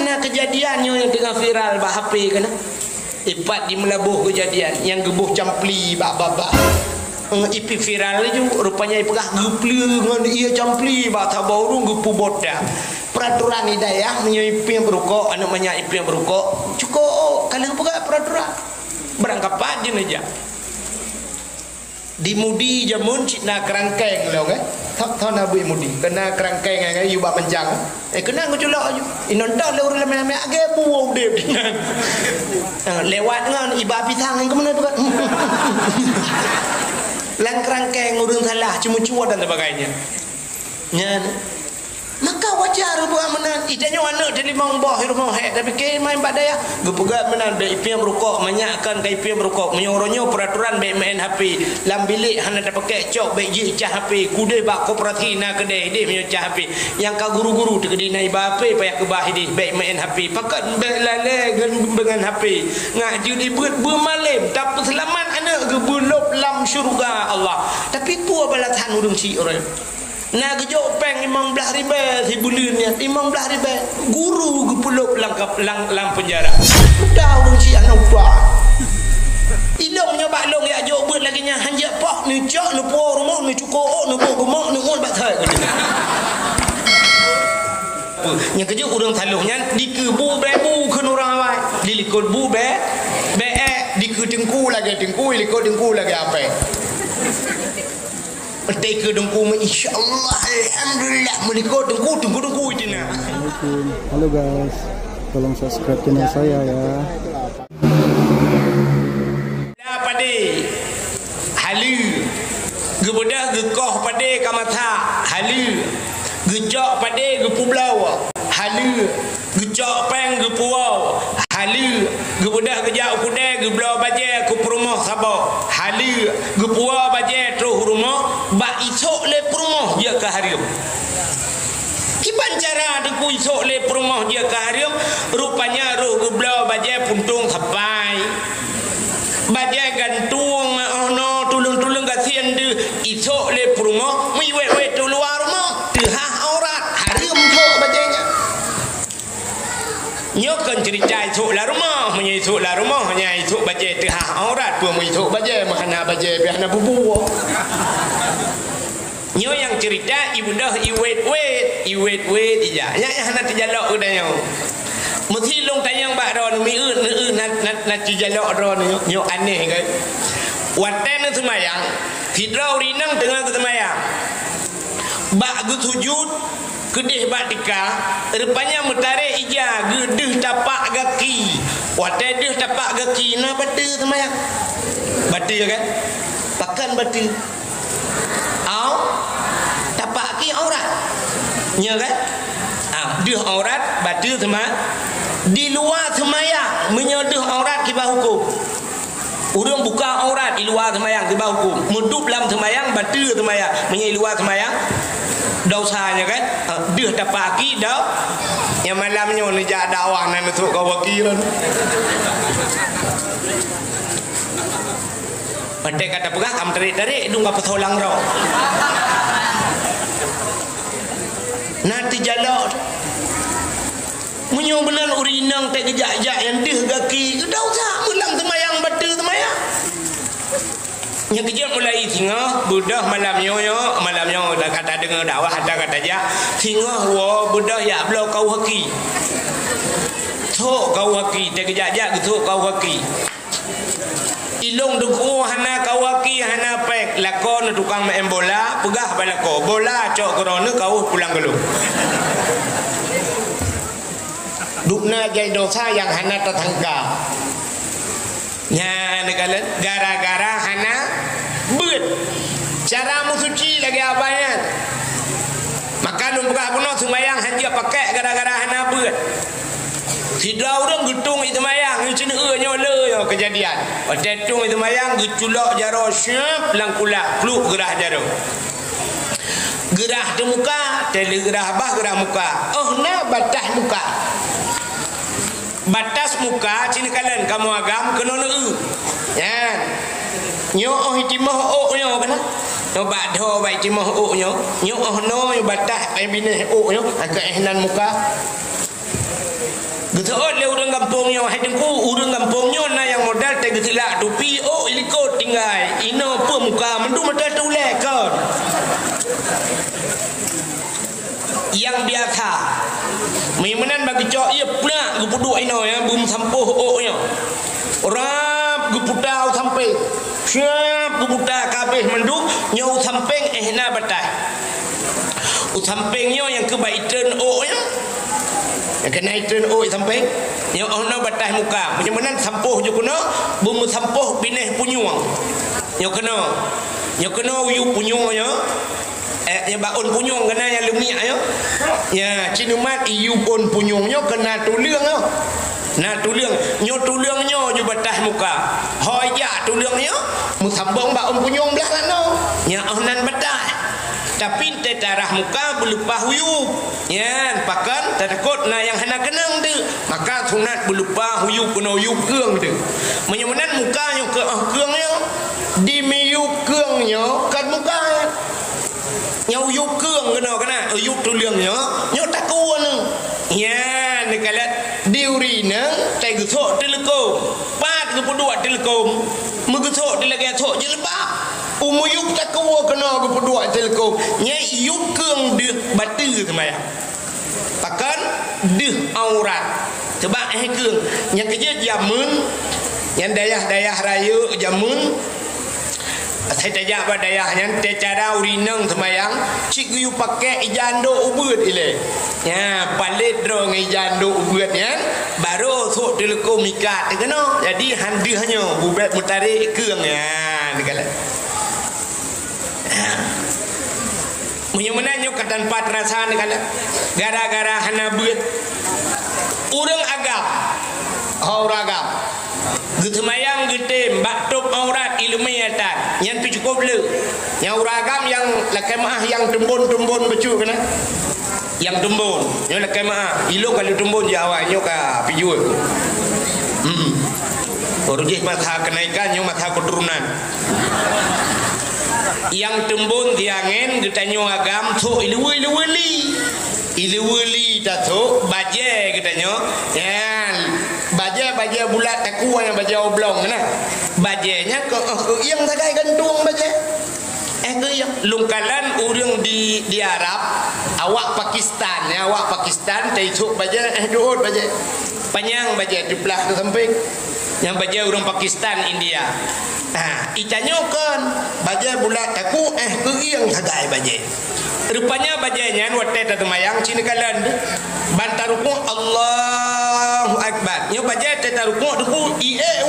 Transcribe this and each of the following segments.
hana kejadiannya yang tengah viral bah HP kan. Ipat di Melabuh kejadian yang gebuh campli bak-bak. Ipi viral je rupanya ipegah geple dengan ia campli bak tabauru gepu boda. Peraturan hidayah menyipi yang berukok, anak menyipi yang berukok. Cukup kalian pegah peraturan. Berangkapan je aja. Dimudi jamun cina kerangkeng lo kan. Tak nak buat mudi. Kena kerangkeng kan you bak panjang. Kena nguculak you. Inonta le urang lama age buau dia. Lewat dengan iba pisang ke mana tu kan. Lang kerangkeng urang salah cuma cuat dan sebagainya. Nya maka wajar buat menan idanya anak dari mambah rumah hek tapi ke main badaya gepegat menan be ipi merokok menyakkan ke ipi merokok menyoronya peraturan be main HP lam bilik hana dak pakai cok be ji cah HP kude bak koperasi na kedai dia punya cah HP yang ka guru-guru de kedai nai ba HP payah ke bah dia be main HP pakat be lale dengan HP ngaji di bermalam tapi selamat anak gebulop lam syurga Allah tapi tu balatan urang si orang nak kejok peng 15 ribu si bulannya 15 ribu guru gepuluk lang penjara udah urang si anak udah ilong nyoba long ya jok buat lagi nya hanjak pak ni cak ni puau rumah ni cukup ni buat gemak ni on bat thai yang kejok urang taluhnya dikebu bebu ke orang awai dilikut bu be diketengku lagi tengku likut tengku lagi apa Perteka dengku insyaAllah alhamdulillah melikut dengku itu nak. Halo guys, tolong subscribe channel saya ya. Dah pade halu gebedah gekoh pade kamatha halu gejak pade gepublau halu gejak peng gepuau halu gebedah gejak kude geblau baje ku perumah sabak halu gepua baje terus rumah bak isok le perumah dia ke harium kiban cara deku isok le perumah dia ke harium rupanya roh geblau baje puntung sampai baje gantung ono tulung-tulung kasihan de isok le perumah miwe-we tu luar rumah dehah aurat harium tok bajenya nyokan cerita isuk lah rumah punya isuk lah rumah hanya isuk baca tengah aurat pun isuk baca makna baca biarna bubu nyo yang cerita ibu dah iwet ija nya hana tijalok udanya mesti long tayang bak ron mi nak tijalok ron nyo aneh kan watan semayang fidrau rinang tengah semayang bak sujud kedih batika rupanya mutarik ija gedeh tapak gaki watai deh tapak gaki na batu semayang batu kan pakan batu au tapak ki aurat nya kan deh aurat batu semayang di luar semayang menyedeh aurat kibah hukum urang buka aurat di luar semayang kibah hukum medup dalam semayang batu semayang menyai luar semayang dosanya kan dia dapat aki dah yang malamnya ni jak dakwah nan untuk kau wakil pandai kata pegah kam tarik dung apa tholang ro nanti jalok munyo benan urinang tak gejak-jak yang dia gaki dah usah malam semayang batu semayang yang kejap mulai singa budah malamnya dah kata dengar dakwah ada kata aja singa wa budah ya blau kau haki tok kau haki tak kejap gitu kau haki ilong duku hana kau haki hana pek lakon tukang main bola pegah balako bola cok kerana kau pulang gelu dukna jai dosa yang hana tetangga nya negala gara-gara hana beut cara musuci lagi abayan maka lu buka puno sembayang hanya pakai gara-gara hana beut tidak orang getung itu mayang ini cina nyola yo kejadian tetung itu mayang geculak jaro syap langkulak pluk gerah jaro gerah di muka tele gerah bah gerah muka na batas muka batas muka cina kalian kamu agam kena ya nyo hitimah nyo kana nyo badho bai timah nyo no batas ai bine nyo ke ehnan muka Getot le urang kampungnya hai dengku urang kampungnya na yang modal te getilak tupi oh ilikot tinggal ino apa muka mendu modal tu lekon yang biasa memenan bagi cok ia pula gepuduk ino ya bum sampuh oknya rap geputau sampai siap geputar kabeh mendu nyau samping na batai sampingnya yang kebaikan oknya yang kena itren oi sampai yang ono batas muka macam mana sampuh je kena bumbu sampuh pineh punyuang yang kena uyu punyuang ya yang baun punyuang kena yang lumia ya ya cinumat iyu pun punyuangnya kena tuliang ya nah tuliang nyo tuliangnya je batas muka hoya tuliangnya musambong baun punyuang belah kan no yang onan batas tapi tetarah muka belupa huyup ya pakan takut na yang hendak kenang tu maka sunat belupa huyup kena huyup keung tu menyemenan muka yang ke keungnya di miyup keungnya kan muka nyau huyup keung kena huyup tuliangnya nyau takut ni ya ni kalau diurina tai gesok telekom pat ke pedua telekom megesok dia lagi esok je lebah umuyup tak kawa kena ke pedua telekom nyai yup keung de batu semayang pakan de aurat sebab keung yang kerja jamun yang dayah-dayah raya jamun saya tajak pada dayahnya cara urinang semayang cik yu pakai ijando ubud ile ya palit drong ijando ubud ya baru sok telekom mikat kena jadi handihnya bubat mutarik keung ya dikala menyemenanya katan pat rasa dikala gara-gara hana buat urang agam hauragam getemayang getem baktop aurat ilmiatan yang tu cukup le yang uragam yang lakai maah yang tumbun-tumbun becu kena yang tumbun yang lakai maah ilo kalau tumbun jawanya ka pijul orujih masa kenaikan yang masa keturunan yang tumbun tiangin getanyo agam tu iluweli tato baje getanyo ya baje bulat aku yang baje oblong nah bajenya ke yang tagai gantung baje ke yang lungkalan urang di Arab awak Pakistan ya awak Pakistan taisuk baje duot baje panjang baje di belah ke samping yang baje urang Pakistan India icanyo kan baje bulat aku ke yang tagai baje rupanya bajanya wate tatumayang cinikalan bantaruku Allahu Akbar nyo baje tataruku duku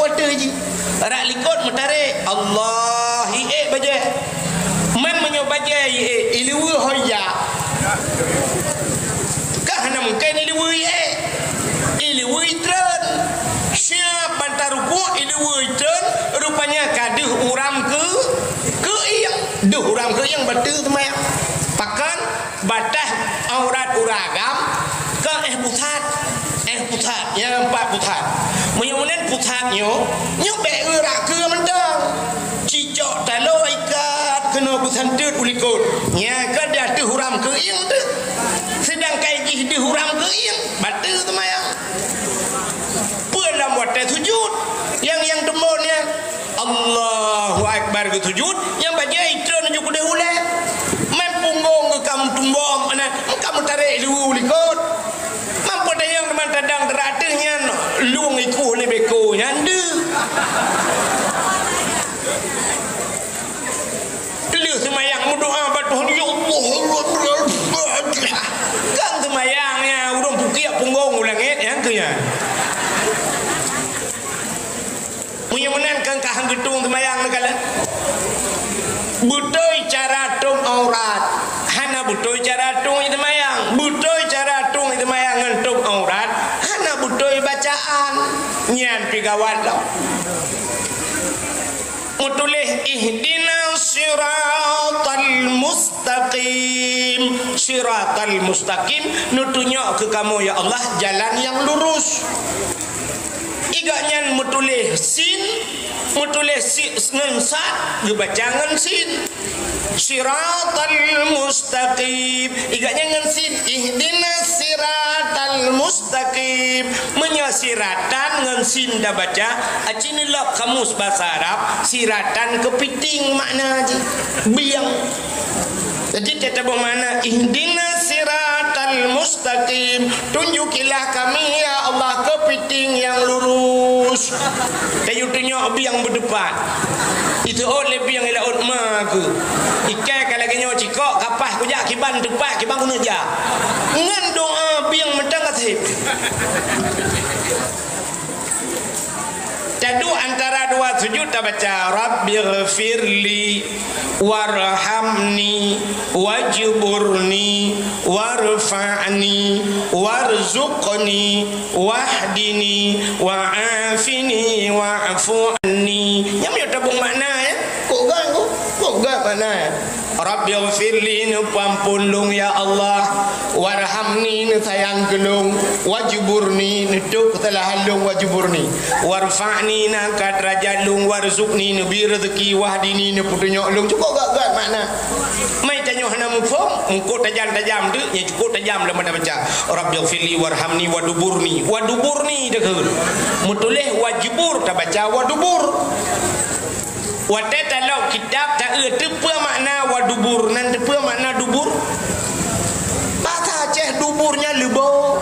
wate ji rak likot mutare Allah baje man menyo baje ilmu hoya kah hana mungkin ilmu ilmu tren siap bantaruku ilmu tren rupanya kaduh uram ke yang duh uram ke yang betul tumayang pakan batas aurat uragam ke pusat yang 4 pusat menyunan pusatnya nyobek urat ke mendang cicok talo ikat kena pusantut ulikut nya ke dia tu huram ke yang tu sedang kaiji di huram ke yang batu tumayang pelam wate sujud yang demonnya Allahu Akbar ke sujud yang bajai tron ju kude ule punggung ke kamu tumbong mana kamu tarik dulu likut mampu dayang teman tadang teratihnya luang iku ni beko nyanda lu semayang berdoa batuh ya Allah kan semayangnya udah bukiak punggung ulangit yang kenya punya menangkan kahang gedung semayang negara butoi cara tung aurat hana butoi cara tung itu mayang butoi cara tung itu mayang ngentuk aurat hana butoi bacaan nyan pigawat lo mutulih ihdinas siratal mustaqim nutunyo ke kamu ya Allah jalan yang lurus igaknya mutulih sin mutulih si nensat gebacangan sin siratal mustaqim. Igaknya ngan sin ihdinas siratal mustaqim. Menyasiratan ngan sin dah baca. Acinilah kamus bahasa Arab. Siratan kepiting makna aja. Biang. Jadi kita bermakna ihdinas siratal mustaqim. Tunjukilah kami ya Allah kepiting yang lurus. Kayu tunjuk biang berdepan. Itu oleh biang ila utma aku. Ikai kalau kenyo cikok kapah ku jak kiban depan kiban guna ja. Ngan doa biang mentang kasih. Tadu antara dua sujud tak baca Rabbighfirli warhamni wajburni warfa'ni warzuqni wahdini wa'afini wa'fu anni. Yang tabung makna ya. Kok gak mana ya? Rabbighfirli ni pampun lung ya Allah, warhamni ni sayang gelung, wajburni ni duk telah lung wajburni, warfa'ni na angkat derajat lung, warzuqni ni bi rezeki, wahdini ni putunyok lung. Cukup gak mana? Mai tanya hana mufhum, engko tajam-tajam tu, nya cukup tajam dalam baca. Rabbighfirli warhamni waduburni. Waduburni dah ke. Mutulih wajibur tak baca wadubur. Wadah dalam kitab tak tepa makna wadubur nan tepa makna dubur. Bahasa Aceh duburnya lebo.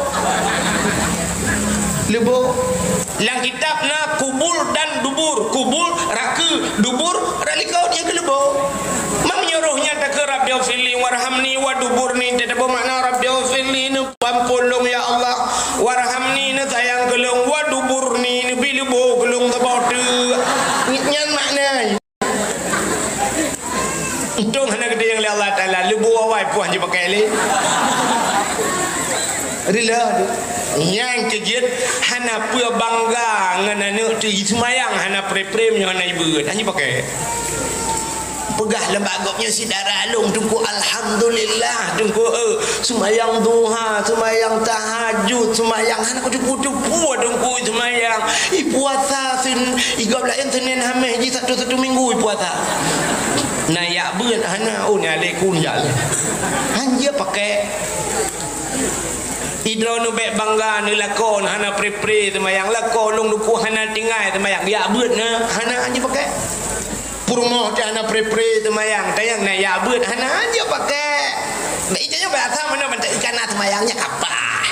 Lang kitab na kubul dan dubur. Kubul raka, dubur ralikau dia ke lebo. Menyuruhnya tak ke Rabbighfirli warhamni waduburni. Tidak bermakna Rabbighfirli ni pampulung ya Allah, warhamni ni sayang gelung, waduburni ni bilebo gelung tebautu. Nyan makna untung hana gede yang Allah Ta'ala lebu awai puan je pakai le rila yang kejit hana pua bangga ngana nak tu semayang hana prem yang hana ibu hanya pakai pegah lembagopnya si darah alung tunggu alhamdulillah tunggu semayang duha semayang tahajud semayang hana kudu-kudu tunggu semayang puasa sin igab lain Senin Khamis ji satu minggu puasa nayak beun hana ni alaikum jal hanya pakai idro nu bek bangga ni lakon hana pre semayang lakon long duku hana tinggal semayang ya beun hana hanya pakai purmoh dia hana pre semayang tayang nayak beun hana hanya pakai nah ijanya bahasa mana bantai ikan semayangnya kapah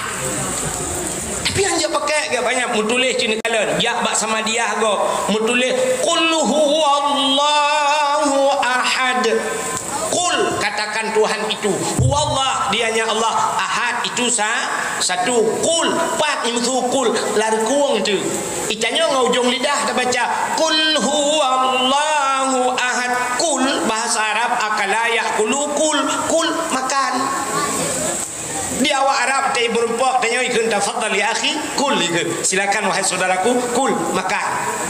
tapi hanya pakai gak banyak mutulis cini kalen ya bak sama dia go mutulis qul huwallahu ahad. Qul katakan Tuhan itu huwallah dianya Allah, ahad itu satu, qul pat imthu qul lari kuang tu itanya ngaujung lidah dah baca qul huwallahu ahad. Qul bahasa Arab akala yaqulu qul makan. Di awak Arab tay berempak tanya ikun tafadhal ya akhi kul ikun silakan wahai saudaraku kul makan.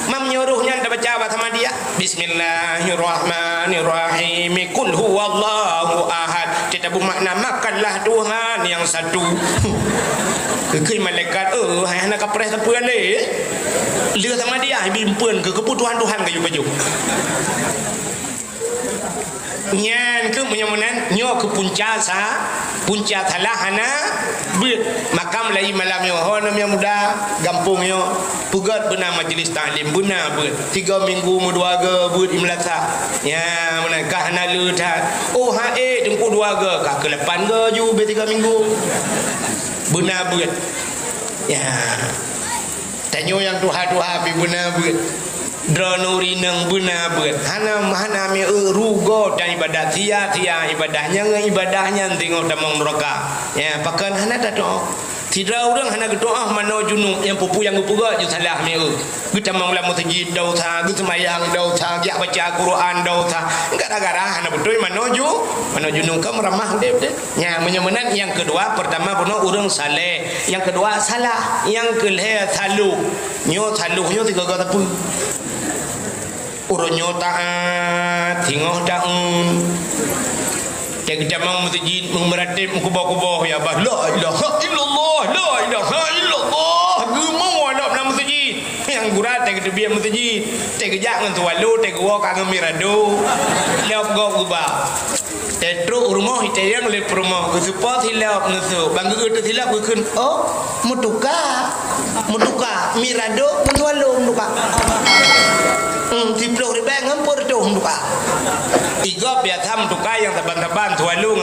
Mam nyuruhnya dah baca apa sama dia bismillahirrahmanirrahim kul huwallahu ahad. Tidak bermakna makanlah Tuhan yang satu. Ke malaikat hai nak kapres apa le dia sama dia bimpun ke kebutuhan Tuhan ke baju nyan ke menyamunan nyo ke punca salah hana ber makam lai malam yo honam yang muda gampung yo pugat benar majlis taklim benar ber 3 minggu mudua ge ber imlasa ya menakah hana lutat tengku 2 ge ka ke 8 ge ju be 3 minggu benar ber ya tanyo yang tuha bi benar ber dronuri nang benar ber hana mi rugo dan ibadat tia ibadahnya ibadahnya tengok damang neraka ya pakan hana dah doa tidak orang hana doa mano junung yang pupu yang puga ju salah mi kita mangla masjid dau tha gitu mayang dau tha ya baca Quran dau tha gara-gara hana betul mano junung kam ramah deh nya menyemenan yang kedua pertama benar orang saleh yang kedua salah yang kelih salu nyo 3 kata pun uronyo taat tingoh daun Cek jamang masjid memeratip kubah-kubah ya bah la ilaha illallah gemau ada dalam masjid yang gurat te ke biar masjid te ke jak ngan tualu te ke wa ka mirado lep go ba te tru rumah te yang le rumah ku support hilap nusu banggu tu hilap ku kun oh mutuka mirado ngan tualu mutuka tiplo riba ngampur tu mutuka igop ya tham mutuka yang taban-taban tualu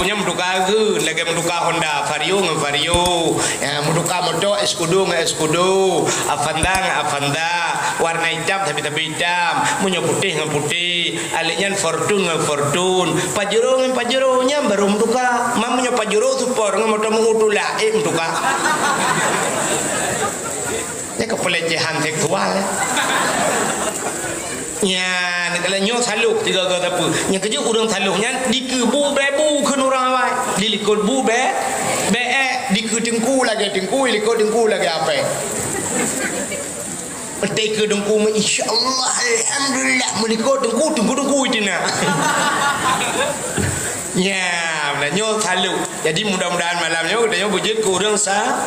nya mutuka ge lagi mutuka Honda Vario ngan Vario ya mutuka moto eskudo ngan eskudo Avanda warna hitam tapi hitam punya putih ngan putih aliknya Fortune ngan Fortune Pajero ngan Pajero nya baru mutuka mamanya Pajero support ngan moto mengutula mutuka ya kepelecehan seksual nya kalau nyo saluk tiga kata apa nya kerja urang saluknya dikebu bebu ke orang awak dilikut bu be dikut dengku lagi likut dengku lagi apa Teka dengku insyaallah alhamdulillah melikut dengku itu nak ya nyo saluk jadi mudah-mudahan malamnya kita bujuk ke urang sa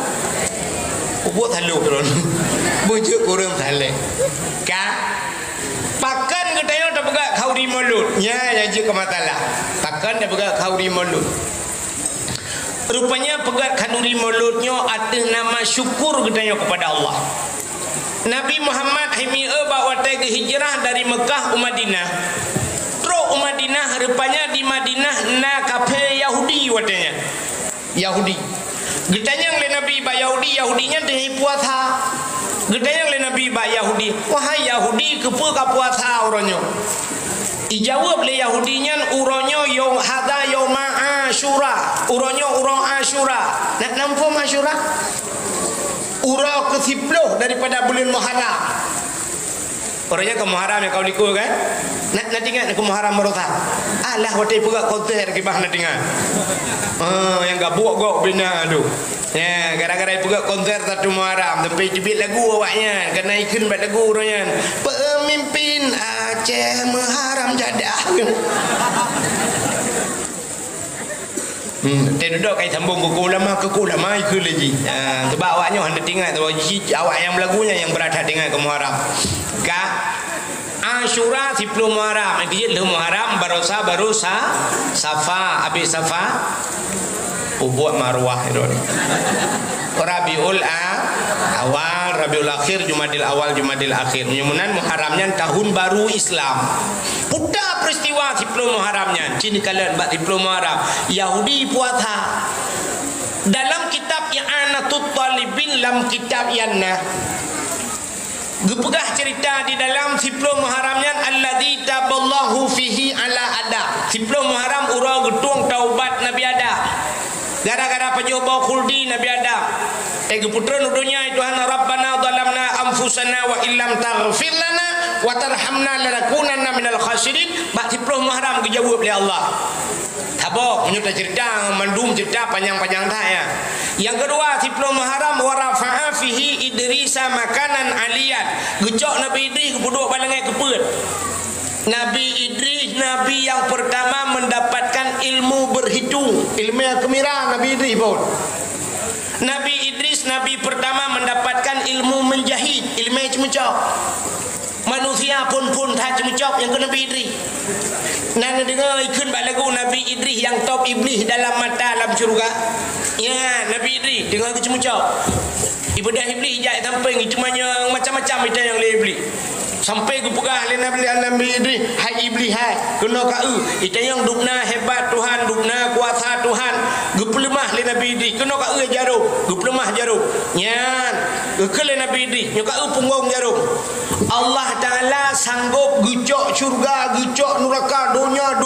buat saluk turun bujuk ke urang saluk ka pakan katanya dah pegang khauri mulut nya yang je kematalah pakan dah pegang khauri mulut rupanya pegang khauri mulutnya atas nama syukur katanya kepada Allah. Nabi Muhammad himia bawa ke hijrah dari Mekah ke Madinah pro Madinah rupanya di Madinah na kafe Yahudi katanya Yahudi katanya oleh Nabi ba Yahudinya dia puasa gedanya oleh Nabi ba Yahudi wahai Yahudi kepa ka puasa uronyo dijawab oleh Yahudinya uronyo yaum hada yauma Asyura uronyo urang Asyura nak nampu Asyura urang ke-10 daripada bulan Muharram orangnya ke Muharram yang kau likut kan nak ingat ke Muharram merotah alah watai pegak konser ke bah nak ingat yang gabuk bina tu ya gara-gara pegak konser satu Muharram sampai jebit lagu awaknya kena ikut buat lagu orangnya pemimpin Aceh Muharram jadah dia duduk kait sambung ke ulama ikut lagi sebab awaknya hendak tinggal awak yang lagunya yang berada dengan ke Muharram ka Asyura 10 Muharram dia le Muharram baru Safa habis Safa buat Marwah itu Rabiul Awal Rabiul Akhir Jumadil Awal Jumadil Akhir kemudian Muharramnya tahun baru Islam putar peristiwa 10 Muharramnya sini kalian buat 10 Muharram Yahudi puasa dalam kitab I'anatul Talibin dalam kitab Yanna gepegah cerita di dalam 10 Muharramnya alladzi taballahu fihi ala ada 10 Muharram urang getung taubat Nabi Adam gara-gara pejoba khuldi Nabi Adam putra nudunya itu hana rabbana zalamna anfusana wa illam taghfir lana wa tarhamna lanakunanna minal khasirin bak 10 Muharram dijawab oleh Allah tabok menyuta cerita mandum cerita panjang-panjang ya. Yang kedua 10 Muharram wa rafa'a fihi Idrisa makanan aliyan gecok Nabi Idris kepuduk balangai kepeut Nabi Idris Nabi yang pertama mendapatkan ilmu berhitung ilmu yang kemira Nabi Idris pun Nabi Idris Nabi pertama mendapatkan ilmu menjahit ilmu yang cemecok manusia pun tak cemecok yang ke Nabi Idris Nana dengar ikut lagu Nabi Idris yang top iblis dalam mata dalam syurga ya Nabi Idris dengar ke cemecok ibadah iblis jat sampai cumanya macam-macam itu yang oleh iblis sampai ke pegah oleh Nabi Idris hai iblis hai kena kau itu yang dukna hebat Tuhan dukna kuasa Tuhan gepelemah oleh Nabi Idris kena kau jarum gepelemah jarum nyan gekele Nabi Idris nyokau punggung jarum Allah Ta'ala sanggup gucok syurga gucok neraka dunia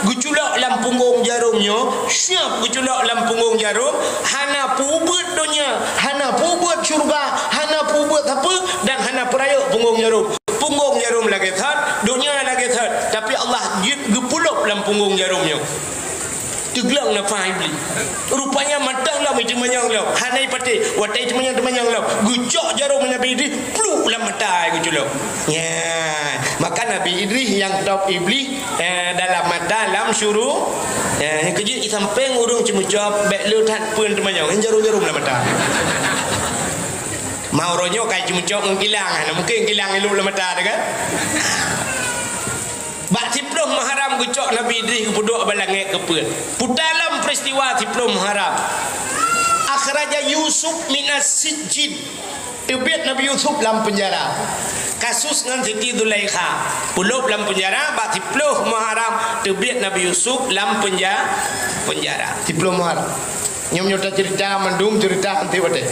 guculak dalam punggung jarumnya siap guculak dalam punggung jarum hana pubut dunia hana pubut syurga hana pubut apa dan hana perayuk punggung jarum lagi thad dunia lagi thad tapi Allah gepuluk dalam punggung jarumnya teglang nafah iblis rupanya matang lah macam manyang lah hanai pati watai temanyang lah gucok jarum Nabi Idris pluk dalam mata guculok ya maka Nabi Idris yang top iblis dalam mata dalam syuruh yang kerja sampai ngurung cemucap bek letat pun temanyang jarum dalam mata mau ronyo kai cumucok ngilang mungkin ngilang ilu lemata kan bak tiplum Muharram gucok Nabi Idris kepuduk balangek keput pudalam peristiwa tiplum Muharram akhraja Yusuf minas sijjin tebiat Nabi Yusuf dalam penjara kasus ngan Siti Zulaikha puluh dalam penjara bak tiplum Muharram tebiat Nabi Yusuf dalam penjara tiplum Muharram nyom nyota cerita mendum cerita nanti wate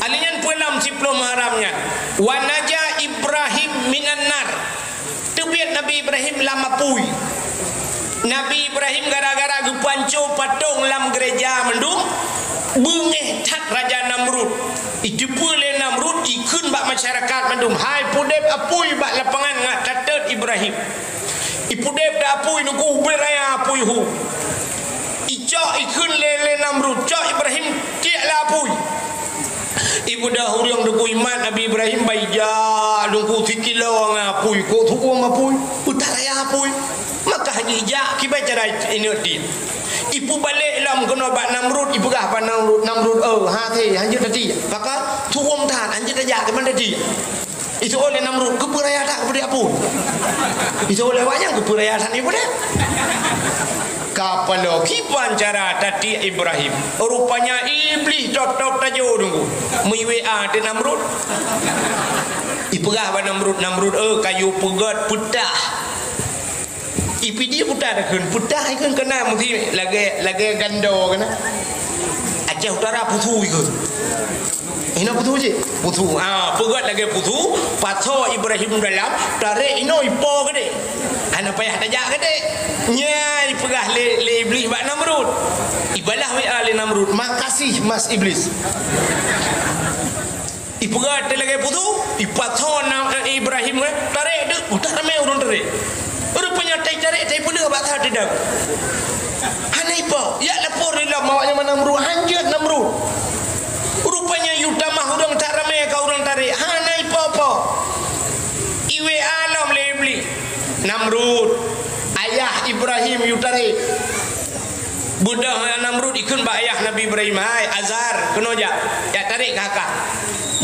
alinyan pulam tiplum Muharramnya wa naja Ibrahim minan nar tebiat Nabi Ibrahim lama pui Nabi Ibrahim gara-gara gupanco patung lam gereja mendung bengeh tak Raja Namrud itu boleh Namrud ikun bak masyarakat mendung hai pudep apui bak lapangan ngak tatet Ibrahim ipudep da apui nuku beraya apui hu icok ikun lele Namrud cok Ibrahim cik lah apui ibu dah hurung duku iman Nabi Ibrahim baija dungku sikilo ngapui ko thuku ngapui utaraya apui maka haji ja kibai cara ini ti ibu balik lam kena bak Namrud ibu gah bak Namrud ha the hanjut tadi maka thukum than hanjut aja ke mana tadi itu oleh Namrud keperaya tak kepada apui itu oleh wayang keperaya tak ibu dah kapalo kipan cara tadi Ibrahim rupanya iblis tok tajo dunggu mui WA de Namrud ipegah ba Namrud kayu pegat putah ipi dia putah ikun kena mesti lagi gando kena Aceh Utara putu ikut ino putu je putu pegat lagi putu patho Ibrahim dalam tarik ino ipo gede ana payah tajak gede nyai pegah le iblis bak Namrud ibalah WA le Namrud makasih mas iblis ipegat lagi putu ipatho Ibrahim tarik de utak ramai urun tarik rupanya tarik pula bak tha dedam hana ipo ya lapor ila mawanya Namrud hanjut Namrud rupanya yutamah urang tak ramai ka urang tarik hana ipo apa iwe alam le iblis Namrud ayah Ibrahim yutari budak Namrud ikun ba ayah Nabi Ibrahim hai Azar kena ya tarik kakak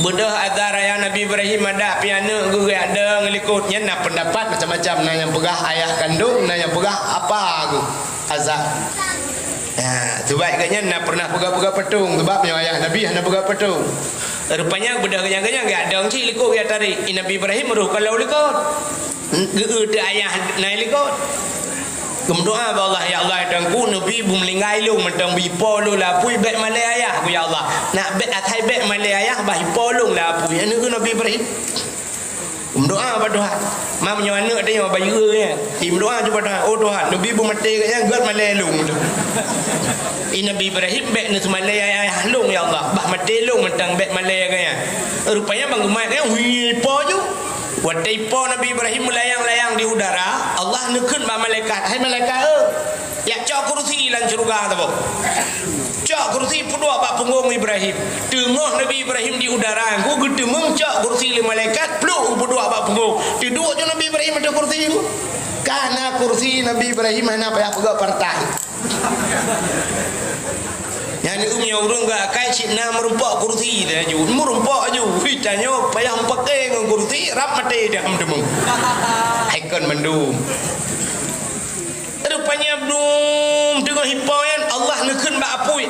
budak Azar ayah Nabi Ibrahim ada piana gue ada ngelikutnya nak pendapat macam-macam na yang pegah ayah kandung na yang pegah apa aku Azar ya sebab katanya nak pernah pegah-pegah patung sebabnya ayah Nabi nak pegah patung rupanya budak ganya-ganya enggak ada orang cik likut ya tarik Nabi Ibrahim ruh kalau likut gede ayah nailikot Kemudian Allah ya Allah dangku nabi bum lingai lu mentang bi polu la pui bet malai ayah ku ya Allah nak bet atai bet malai ayah bah polung la pui anu ku Nabi Ibrahim doa apa doa mam nyana ada yang bayu nya tim doa cuba doa oh Tuhan nabi bum mati katnya gat malai lu Nabi Ibrahim bet nu malai ayah lu ya Allah bah mati lu mentang bet malai katnya rupanya bang umat katnya hui po ju wadai po Nabi Ibrahim melayang-layang di udara Allah nekun ba malaikat hai malaikat ya cok kursi lan surga tu cok kursi pudua ba punggung Ibrahim dengoh Nabi Ibrahim di udara ku gedemeng cok kursi le malaikat pluk pudua ba punggung di dua je Nabi Ibrahim ada kursi karena kursi Nabi Ibrahim hanya payah pegak partai yang ni orang gak kai cina merumpak kursi dah ju merumpak ju fitanya payah pakai dengan kursi rap mati dah demung ikon mendum rupanya belum dengan hipoyan Allah nekun ba apui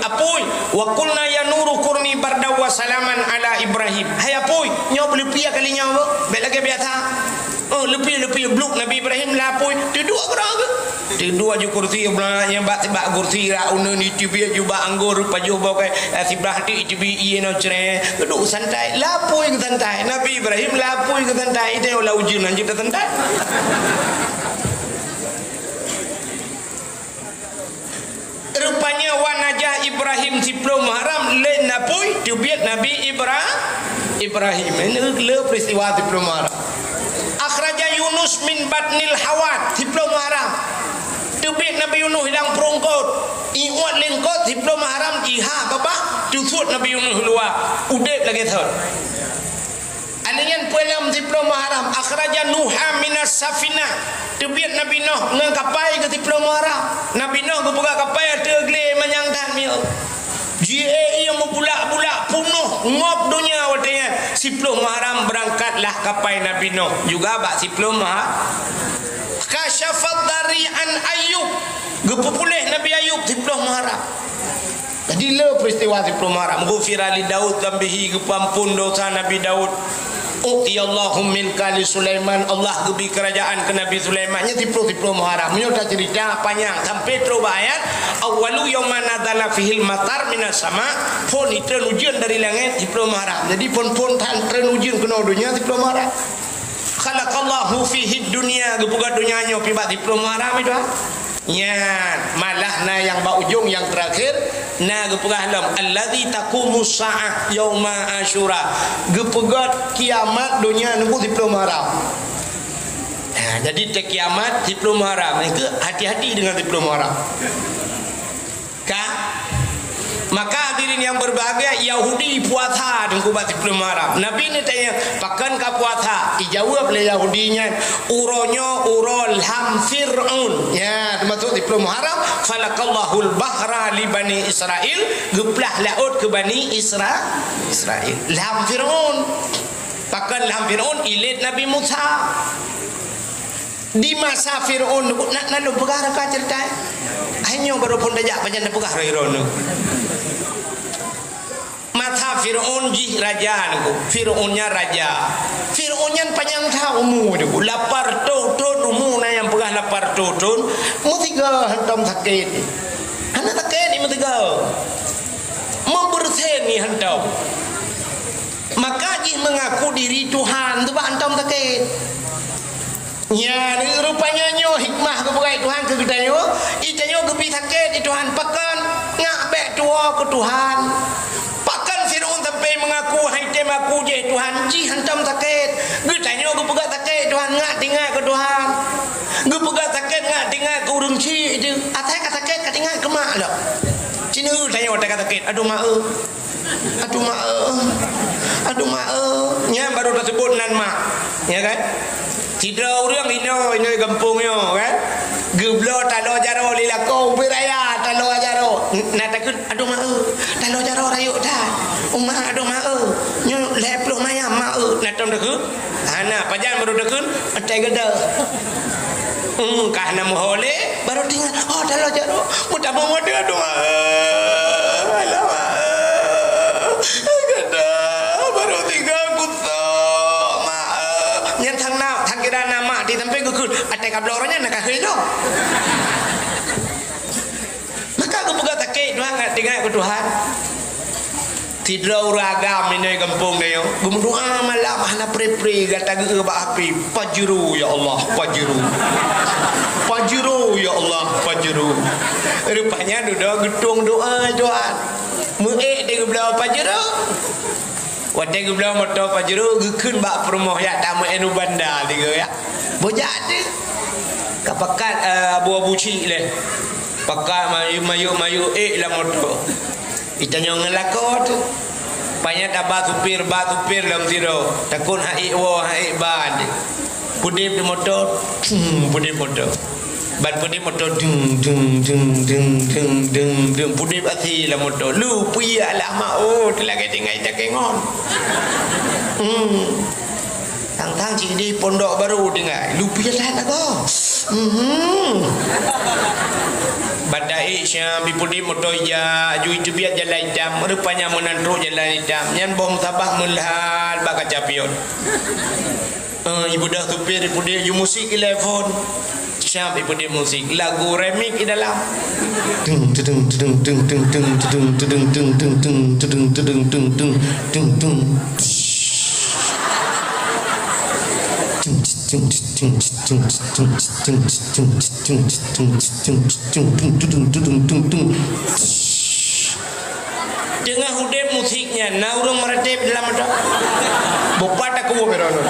wa qulna ya nuru kurni barda wa salaman ala Ibrahim hai apui nyo belepia kalinya bet lagi biasa lebih bluk Nabi Ibrahim lapoi duduk berapa duduk je kursi yang bak kursi ra una ni tibi juba anggur pajuh bau kai siblah ti tibi ie no cere duduk santai lapoi ke santai Nabi Ibrahim lapoi ke santai itu la ujun lanjut santai rupanya wanajah Ibrahim siplom haram le napoi tibiat Nabi Ibrahim ini le peristiwa siplom haram akhraja Yunus min batnil hawat diplom haram tubik Nabi Yunus hilang perungkot iwat lingkot diplom haram iha babah tusut Nabi Yunus luar udep lagi thot anian pelam diplom haram akhraja Nuha minas safinah tubik Nabi Nuh ngkapai ke diplom haram Nabi Nuh buka kapai tegle menyangtan mil GA yang membulak-bulak punuh ngop dunia watanya 10 Muharram berangkatlah kapal Nabi Nuh juga bak 10 Muharram kasyafat dari'an Ayub gepupulih Nabi Ayub 10 Muharram. Jadi le peristiwa 10 Muharram ghufira li Daud tambihi gepampun dosa Nabi Daud. Utiyallahum min kali Sulaiman, Allah gebi kerajaan ke Nabi Sulaiman nya 10 Muharram. Menyoda cerita panjang sampai terubah ayat awwalu yawma nadzala fihil matar minas sama pon itu ujian dari langit 10 Muharram. Jadi pon tan ujian kena dunia 10 Muharram. Khalaqallahu fihi dunya gebuka dunia nya pibat 10 Muharram itu. Ya, malah na yang ba ujung yang terakhir na gepegah lam allazi taqumu sa'ah yauma asyura gepegat kiamat dunia nunggu 10 Muharram. Nah, jadi tek kiamat 10 Muharram itu hati-hati dengan 10 Muharram. Maka hadirin yang berbahagia Yahudi puasa dengan 10 Muharram. Nabi ni tanya pakan ka puasa dijawab oleh Yahudinya uronyo urol ham fir'aun ya termasuk 10 Muharram falaqallahul bahra li bani Israel geplah laut ke bani Israel lam fir'aun pakan lam fir'aun ilit Nabi Musa di masa Fir'aun nak lu pegah ka cerita hanya baru pun dajak panjang pegah roirono mata Fir'aun jih raja niku Fir'aunnya raja Fir'aunnya panjang tahu umur niku lapar ton umur na yang pegah lapar ton mutiga hantam sakit anak sakit ni mutiga mau bersen ni hantam maka jih mengaku diri Tuhan tu hantam sakit. Ya, rupanya nyo hikmah kepada Tuhan ke kita nyo, itanyo gebi sakit di Tuhan pakan ngak bek tua ke Tuhan. Pakan Fir'aun sampai mengaku hai tem aku je Tuhan ji hantam sakit. Getanyo gepegak sakit Tuhan ngak tinggal ke Tuhan. Gepegak sakit ngak tinggal ke urang ci je. Atai ka sakit ka tinggal ke mak dak. Cina tanya otak ka sakit. Aduh mak. Aduh mak. Nya baru tersebut nan mak. Ya kan? Tidak orang ini kampungnya kan geblo talo jaro lila kau beraya talo jaro nak takut aduh mak talo jaro rayu dah umah aduh mak nyo leplo maya mak nak tom dekut ana pajan baru dekut atai geda kah nama hole baru tinggal oh talo jaro mudah mau dia aduh mak alamak geda baru tinggal kuto nya thang na thang kira nama di tempat gukul atai kabel orangnya nak kahil dong maka aku buka takik doang nggak tinggal ke Tuhan tidak uragam ini kampung dia gumdoa malam hana pre-pre gata ke api pajuru ya Allah pajuru ya Allah pajuru rupanya duduk gedung doa Tuhan muek dia belau pajuru wadai ke belau motor pajuru gekun bak perumoh ya tamu enu bandar dia ya bojak ada kapakat abu-abu cik leh pakat mayu lah motor itanya ngelakot banyak abah supir dalam tiro takun hai ban pudip di motor ban pudip motor dung pudip ati lah motor lu puya lah mau telagi tinggal cakengon tang cik di pondok baru tinggal lu puya lah kau badai syam bipudi motor ya ju itu biar jalan hitam rupanya menandru jalan hitam nyan bom tabah melhal bak capion ibu dah supir ipudi ju musik telefon syam ipudi musik lagu remix di dalam dengan hudep musiknya na urang meredep dalam ada bopat aku berono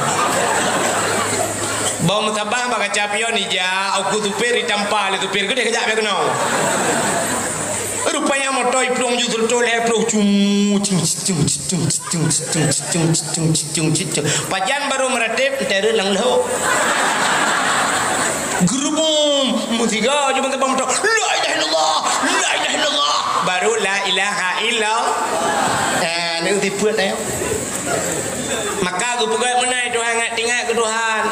bau mutabang baka capion ija aku tupir ditampal tupir gede kejap be kena rupanya motor iplong jutul tole plong pajan baru meredep tere lang lo gerubum musiga cuma tebang motor la ilaha illallah la la ilaha illallah baru la ilaha illallah ni tipu dah maka gue pegawai menai Tuhan ngat tinggal ke Tuhan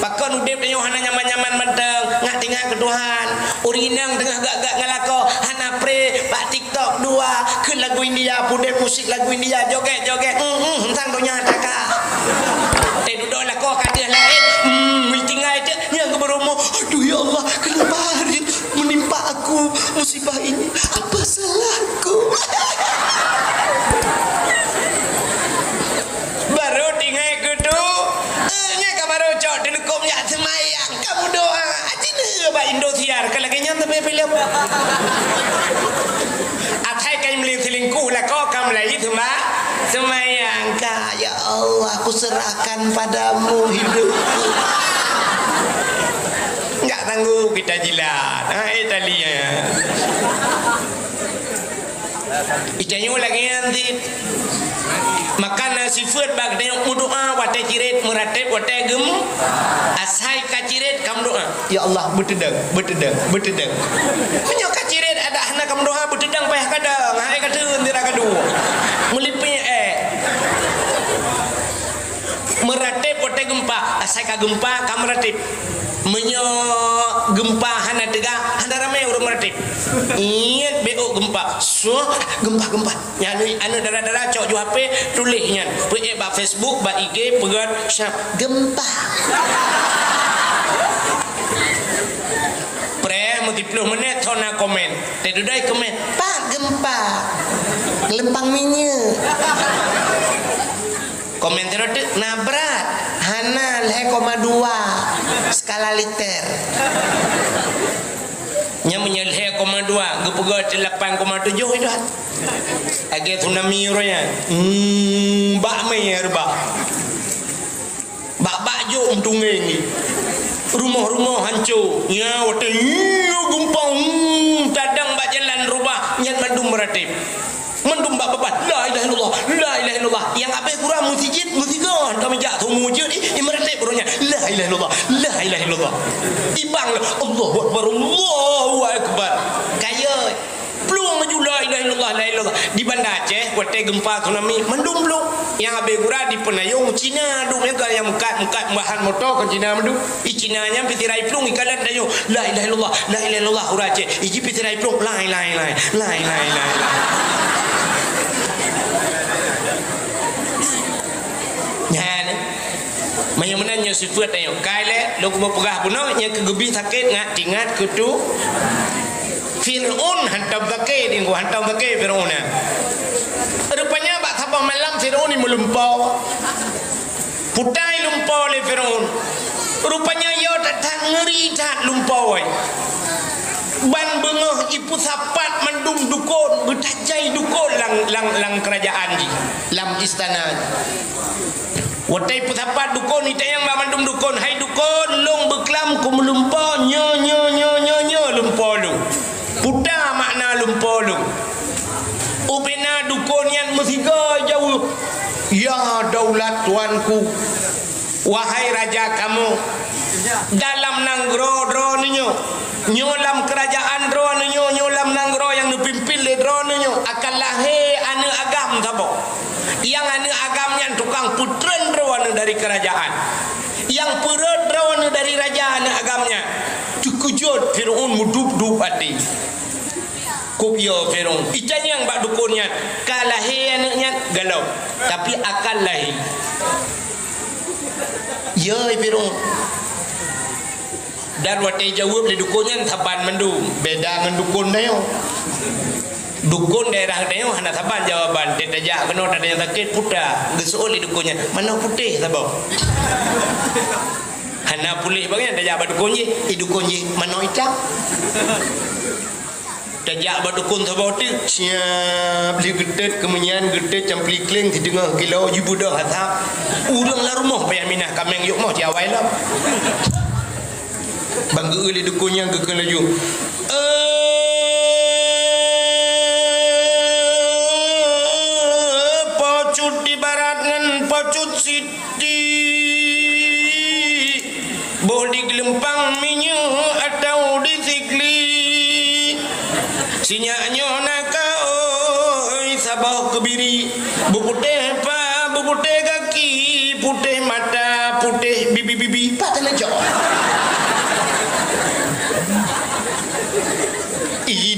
pakon udip dia hana nyaman-nyaman menteng ngat tinggal ke Tuhan urinang tengah gak-gak ngalako hana pre pak TikTok dua ke lagu India pudet musik lagu India joget-joget hentang donya taka duduk lah kau kata lain tinggal je yang ke berumo aduh ya Allah kenapa hari menimpa aku musibah ini apa salahku baru tinggal ke tu nya baru cok dilekom ya semayang kamu doa cina ba Indosiar kalau lagi nyam tapi film atai kai melih selingkuh lah kau kam lai semayang ka ya Allah aku serahkan padamu hidupku enggak tangguh kita jilat Italia ijanyo lagi nanti makan nasi food bag tengok doa wate cirit meratib wate gem asai kacirit kam doa ya Allah betedang menyok kacirit ada hana kam doa betedang payah kadang hai kata ndira kedua melipi meratib wate gempa asai ka gempa kam meratib menyok gempa hana tegak hana ramai urang meratib ingat BO gempa so gempa yang anu dara-dara cok ju HP tulisnya pe ba Facebook ba IG pegat syap gempa pre mau 30 menit thona komen tedudai komen pak gempa lempang minyak komen terus nabrak hana 0,2 skala liter nya menyelhe 0,2 gepegat 8,7 itu age tsunami roya bak me ba bak jo umtunge ni rumah-rumah hancur nya wate gempa tadang bak jalan rubah nya mandum meratib mendum bak bebat la ilaha illallah yang apa kurang masjid musiga kami jatuh mujud meratib ronya la ilaha illallah ibang Allahu akbar kaya peluang maju la ilaha illallah di Banda Aceh wate gempa tsunami mendum belum yang abe gura di penayung Cina duk mereka yang mukat bahan motor ke Cina mendu Cina nya pitirai pelung ikalan dayo la ilaha illallah urace iji pitirai pelung la nyan maya menanya sifat ayo kaile lo ko pegah puno nya kegebi sakit ngat tingat kutu Fir'aun hantam zakir inggo hantam zakir Fir'aun rupanya bak sabah malam Fir'aun ni melumpau putai lumpau le Fir'aun rupanya yo datang ngeri tat lumpau ban bengah ipu sapat mendum dukun betajai dukun lang kerajaan ji lam istana watai ipu sapat dukun itayang ba mendum dukun hai dukun long beklam ku melumpau nyo lumpau lu puta makna lumpau lu upena dukun yang mesiga jauh ya daulat tuanku wahai raja kamu dalam nanggro dronyo nyolam kerajaan dronyo nyolam nanggro yang dipimpin le dronyo akan lahir anu agam sabo yang anu agamnya tukang putren drone dari kerajaan yang perut drone dari raja anu agamnya cukujud Fir'aun mudup-dup hati kopio Fir'aun itanya yang bak dukunnya kalahir anaknya galau tapi akan lahir ya Fir'aun dan watai jawab di dukunnya saban mendum beda dengan dukun dayo dukun daerah dayo hana saban jawaban tetajak kena tak ada yang sakit puta gesul di dukunnya mana putih sabau hana pulih bagian tajak dukun je dukun je mana hitam tajak dukun sabau tu siap beli gedet kemenyan gedet campli kling di tengah kilau ibu dah hatap urang lah rumah payah minah kameng yuk mau diawai lah bangga oleh dukunnya ke laju pocut di barat ngan pocut siti boh di gelempang minyak atau di sikli Sinyaknya nakau sabah kebiri, buputih pa, buputih kaki, putih mata, putih bibi-bibi, patah jauh.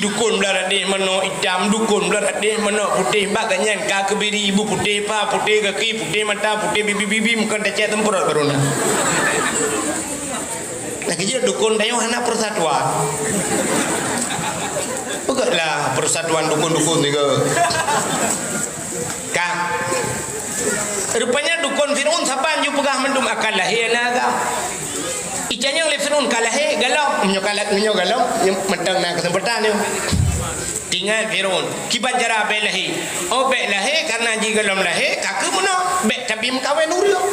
Dukun belah radih mana hitam, dukun belah radih mana putih, baganya kaki kebiri, ibu putih pa, putih kaki, putih mata, putih bibi-bibi, muka decet tempurut corona. Nah kerja dukun tayo hana persatuan. Bukanlah persatuan dukun-dukun juga. Kang. Rupanya dukun Fir'aun saban ju pegah mendum akan lahir naga. Icanya oleh Fir'aun kalah galau, menyo galau, mentang nak kesempatan dia. Tinggal Fir'aun, kiban cara belahi. Oh belahi karena jika dalam lahir kaku mana? Bek tapi mengkawin urang.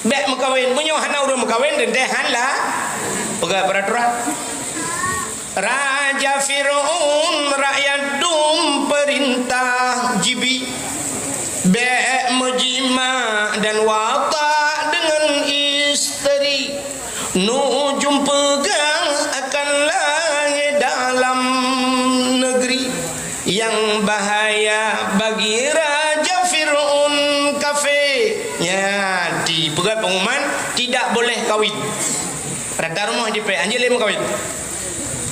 Bek mengkawin, menyo hana urang mengkawin dan teh hanlah. Pegah peraturan. Raja Fir'aun rakyat dum perintah jibi bek mujima dan wata dengan isteri nujum pegang akan langit dalam negeri yang bahaya bagi Raja Fir'aun kafe ya di pegat pengumuman tidak boleh kawin rata rumah di pe anjir lima kawin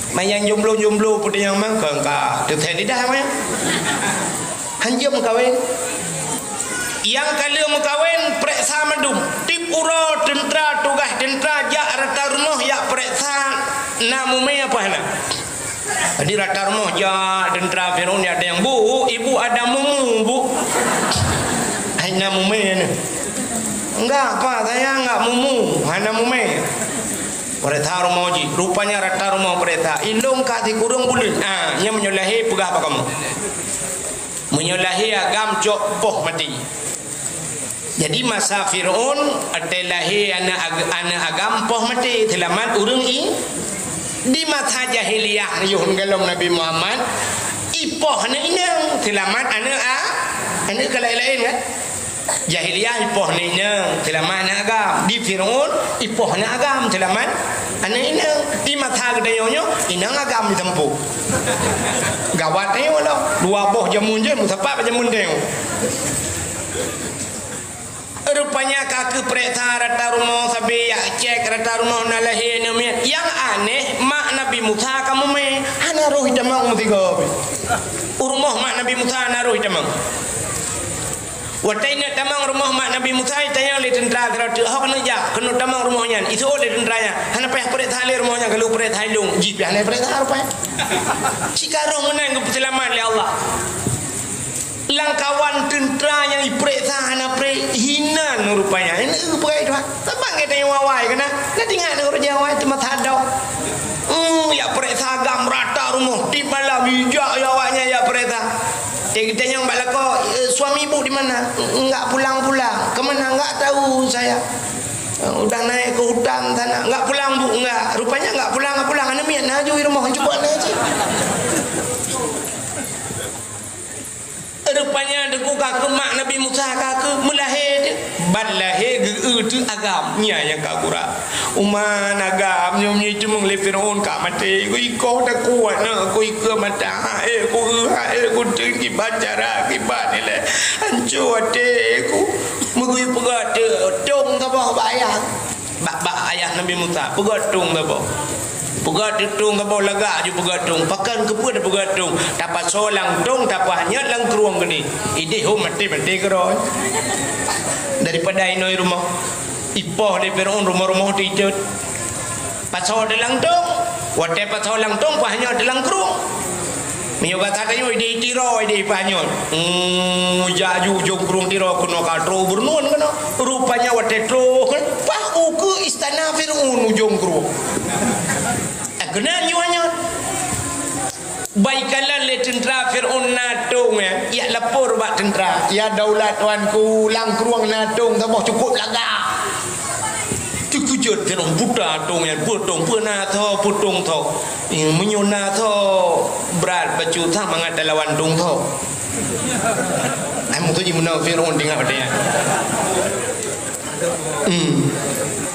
mayang jomblo putih yang mang kengka teteh lidah maya hanjam kawin yang kali mengkawin periksa medum tip uro tentera tugas tentera jak rata rumah ya periksa namume apa nak jadi rata rumah jak tentera Fir'aun ada yang bu ibu ada mumu bu hanya namume enggak apa saya enggak mumu hanya mume periksa rumah ji rupanya rata rumah periksa indung kasih kurung bulan nya menyolahi pegah apa kamu menyolahi agam cok poh mati. Jadi masa Fir'aun adalah anak agam poh mati selamat urang di masa jahiliyah yuhun galom Nabi Muhammad ipoh na inang selamat anak lain kan jahiliyah ipoh na inang selamat anak agam di Fir'aun ipoh na agam selamat anak inang di masa gedayonyo inang agam ditempuh gawat ni wala dua boh jamun je musapa jamun deu rupanya kaki periksa rata rumah sabi ya cek rata rumah nalahi namian yang aneh mak Nabi Musa kamu me hana roh hitamang mutiga rumah mak Nabi Musa hana roh hitamang watai nak tamang rumah mak Nabi Musa tanya oleh tentera kerana hak kena jak kena tamang rumahnya itu oleh tenteranya hana payah periksa oleh rumahnya kalau periksa hilung jip hana periksa rupanya jika roh menang keselamat oleh Allah langkawan tentera yang diperiksa hana hina rupanya ini periksa itu sebab kita yang wawai kena nak tinggal nak kerja wawai tempat hadau ya periksa agam rata rumah di malam hijau ya awaknya ya periksa kita yang balako suami ibu di mana enggak pulang-pulang ke mana enggak tahu saya udah naik ke hutan sana enggak pulang bu enggak rupanya enggak pulang ana miat nak di rumah cuba nak je rupanya deku kakak mak Nabi Musa kakak melahir balahir geutu agamnya yang kakura uman agam nyomnya cuma le Fir'aun kak mati ku iko dah kuat nak ku iko mata ku tinggi bacara kibat ni le hancur hati ku mengui pegat dong tabah bayang bak ayah Nabi Musa pegat dong tabah pegatung kabau lega ju pegatung pakan kepu ada pegatung dapat solang dong dapat hanya lang keruang gini ide ho mati keroi daripada inoi rumah ipoh di Fir'aun rumah-rumah dicut pasal dalang dong wate pasal lang dong hanya dalang keruang Miyoga tatayo ide tiro ide panyon. Jaju jong kurung tiro kuno katro bernun kana. Rupanya watetro kan pa uku istana Fir'aun jong kurung. Kenan yuanya. Baikalan le tentera Fir'aun natung ya lapor bak tentera. Ya daulat tuanku lang kurung natung tambah cukup laga. Kujut Fir'aun buta tong yang putung puna tho putung tho menyuna tho berat baju tha mangat lawan dong tho amu tu imuna Fir'aun dengar dia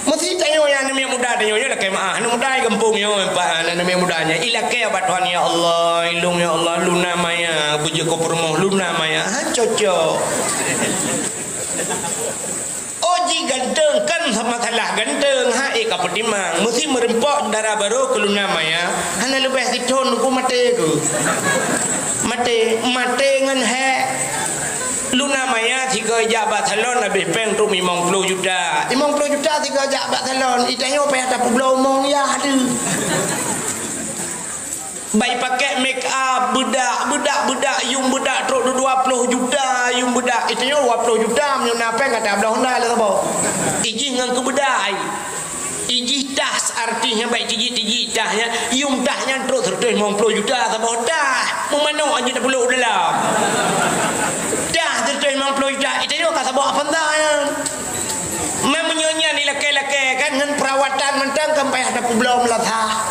mesti tanya yang ni muda muda dia nyonya lakai maah anu muda kampung yo empat anak mudanya ilakai abat Tuhan ya Allah ilung ya Allah luna maya bujuk ko permoh luna maya ha cocok oji ganteng kan sama salah ganteng ha ka petimang mesti merempok darah baru ke luna maya hana lebih titon ku mate ku mate ngan he Luna Maya tiga jabat salon habis peng tu 50 juta. 50 juta tiga jabat salon. Itanya apa yang tak perlu omong ya ada. Baik pakai make up budak yung budak truk 20 juta yung budak itanya 20 juta menyuna peng kata belah Honda lah apa. Iji ngan ke budak. Iji tas artinya baik iji tasnya yung tasnya truk 50 juta sama dah. Memano aja tak perlu dalam. Dah 50 juta itu juga kata bawa pandai memenyonya ni laki-laki kan dengan perawatan mentang sampai ada belum latah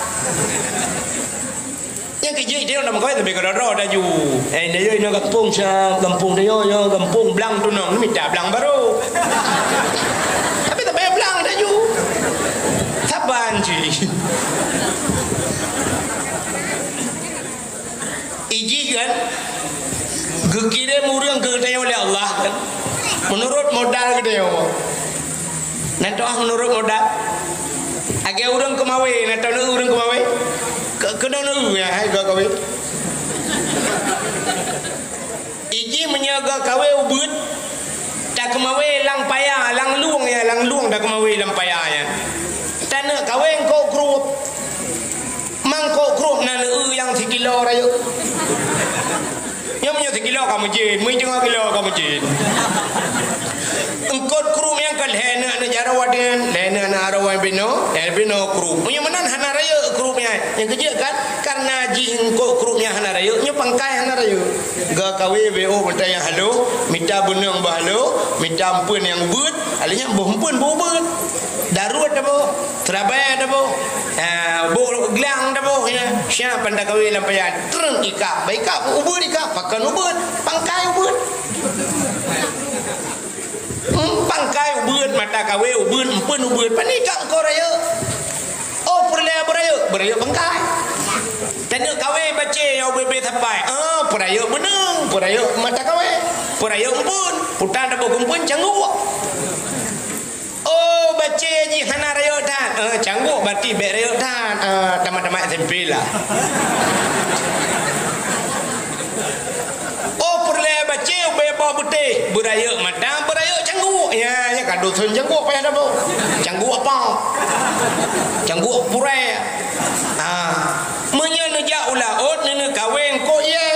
yang kerja itu nama kau tapi kalau dah ju dia ini kampung dia kampung belang tu nong minta belang baru tapi tak payah belang dah ju saban ji iji kan gekire murang ketanya oleh Allah kan menurut modal gede yo nanti menurut modal agak urang kemawe nanti urang kemawe kena nu ya hai kawe iji menyaga kawe ubud tak kemawe lang payah lang luang dah kemawe lang payah ya tanah kawe kau kerup mangkok kerup nan yang 1 kilo rayu yang punya 1 kilo kamu jin, mui 3 kilo kamu jin. Engkau krum yang kan hena na jarawadin, hena na arawan bino krum. Punya mana hana raya krumnya. Yang kerja kan karena jin engkau krumnya hana raya, nya pangkai hana raya. Ga kawe BO bertanya halo, minta benang bahalo, minta ampun yang but, alihnya bompun bobut. Darut dah bo, Surabaya dah bo. Bol gelang dah bo ya. Siapa anda kawe lampayan? Terang ikap, baik ikap ubud ikap, pakan ubud, pangkai ubud. Pangkai ubud mata kawe ubud, empun ubud, panikak kau raya. Oh perlaya beraya pangkai. Tanya kawe baca yang bebe sampai. Peraya benang, peraya mata kawe, peraya empun, putan dah bo empun cangguk. Oh baca ji hana raya tan cangguk berarti bek raya tan tamat-tamat SMP lah. Oh perle baca beba putih beraya mata beraya cangguk ya kado sun cangguk payah dah bo cangguk apa cangguk purai menye neja ulah ot nene kaweng ko ye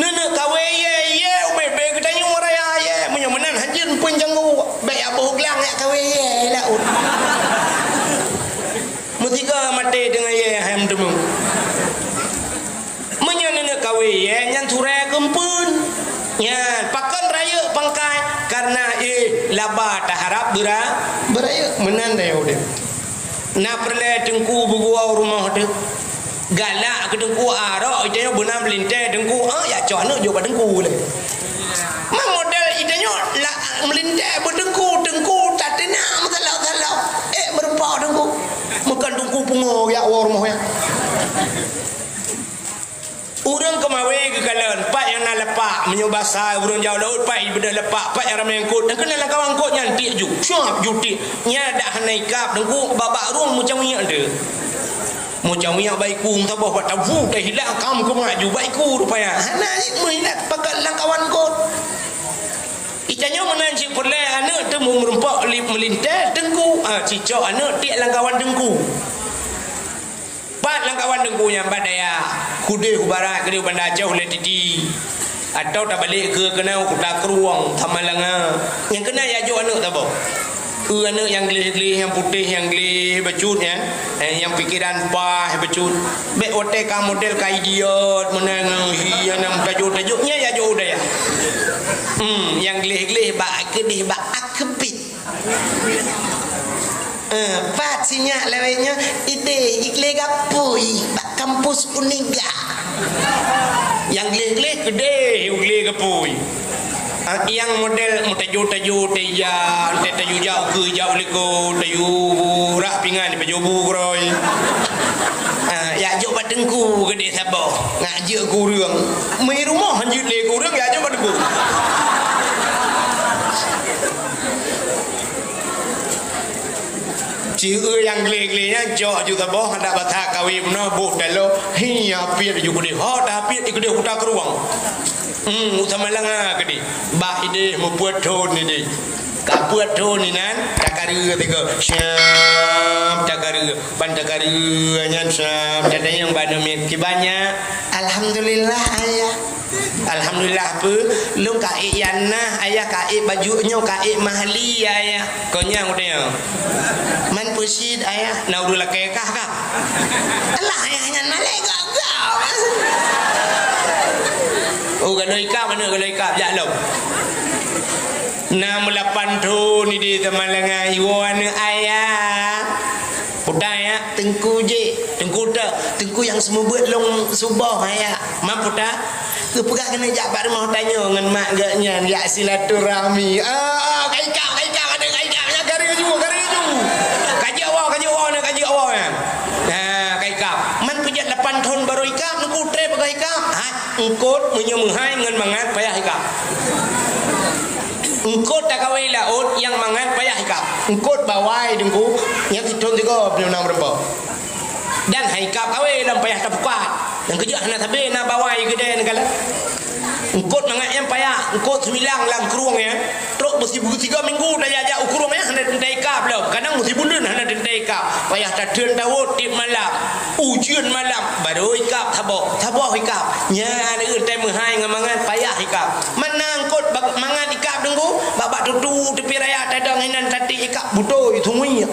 nene kawe ye bebe ketanya raya ye menye menan hajin pun cangguk bek abu gelang ya kawe ye lah ot mutiga mate dengan ye ham demu menye nene kawe ye nyan surai kempun ya pakan raya pangkai karena laba tak harap beraya menan dah udah na perle tengku bergua rumah tu galak ke tengku arak itanya benar melintai tengku ya cana jo tengku le mang model itanya la melintai bertengku tak tenang salah berempau tengku bukan tengku pungo ya rumah ya urang kemawe ke kalan pak yang nak lepak menyubasa urang jauh laut pak ibadah lepak pak yang ramai angkut dan kena kawan angkut nyantik ju syap jutik nya dak hanai kap dengku babak ruang macam ni ada macam yang baikku tabah buat tabu dah hilang kam ke maju baikku rupanya hana mendak pakat lang kawan kot itanya menan cik perle anak tu merempak melintas dengku cicok anak tiak lang kawan dengku pat lang kawan dengku yang badaya kude ku barat kede bandar jauh le tidi atau tak balik ke kena ku tak keruang tamalanga yang kena ya jo anak tak apa anak yang gelih-gelih yang putih yang gelih becut ya yang pikiran pah becut be otek ka model ka idiot menang hian yang tajuk-tajuknya ya jo udah ya yang gelih-gelih bak kedih bak akebit Pat sinyak lewetnya ide ikle gapui bak kampus Uniga yang gele-gele gede gele gapui yang model tayu teja tayu jauh ke jauh liko tayu rah pingan di pajobu kroi ya jauh batengku gede sabah ngajak kurang mai rumah hanjut le kurang ya jauh batengku chữ yang gle nya jo ju ta bo handa batha kawi no bo dalo hiya pir ju gede ho ta pir gede uta keruang utama langa gede bah ide membuat thon ni ka buat thon ni nan takari tiga syam takari ban takari nyan syam ada yang bana mit kibanya alhamdulillah ayah alhamdulillah apa lu kai yanah ayah kai bajunya kai mahli ayah konya udah man pusid ayah naudul kekah kah Allah ayahnya malaikat kau oh kalau ikap mana kalau ikap jalan 68 tahun ni di Tamalangan Iwan ayah Putaya tengku je tengku yang semua buat long subah ayah mampu tak tu pegah kena jabat rumah tanya dengan mak gaknya ya silaturahmi kai kap ada kai kap nya gari ju kaji awak ya kai kap man pujat 8 tahun baru ikap nunggu tre pegah ikap engkot menyemehai dengan mangat payah ikap engkot tak kawai laut yang mangat payah ikap engkot bawai dengku yang tidon tiga penang berapa dan haikap kawai dalam payah tapukat yang kerja nak tabe nak bawai gede negala engkot mangat yang payah engkot semilang lang keruang ya terus mesti 3 minggu dah jajak ukurung ya hendak tentai ikap belum kadang mesti bundun hendak tentai ikap payah tak den tawut tip malam ujian malam baru ikap tabok ikap nya ada entai menghai ngamangan payah ikap mana engkot mangan ikap dengku babak tutu tepi raya tadang hinan tati ikap butoi thungui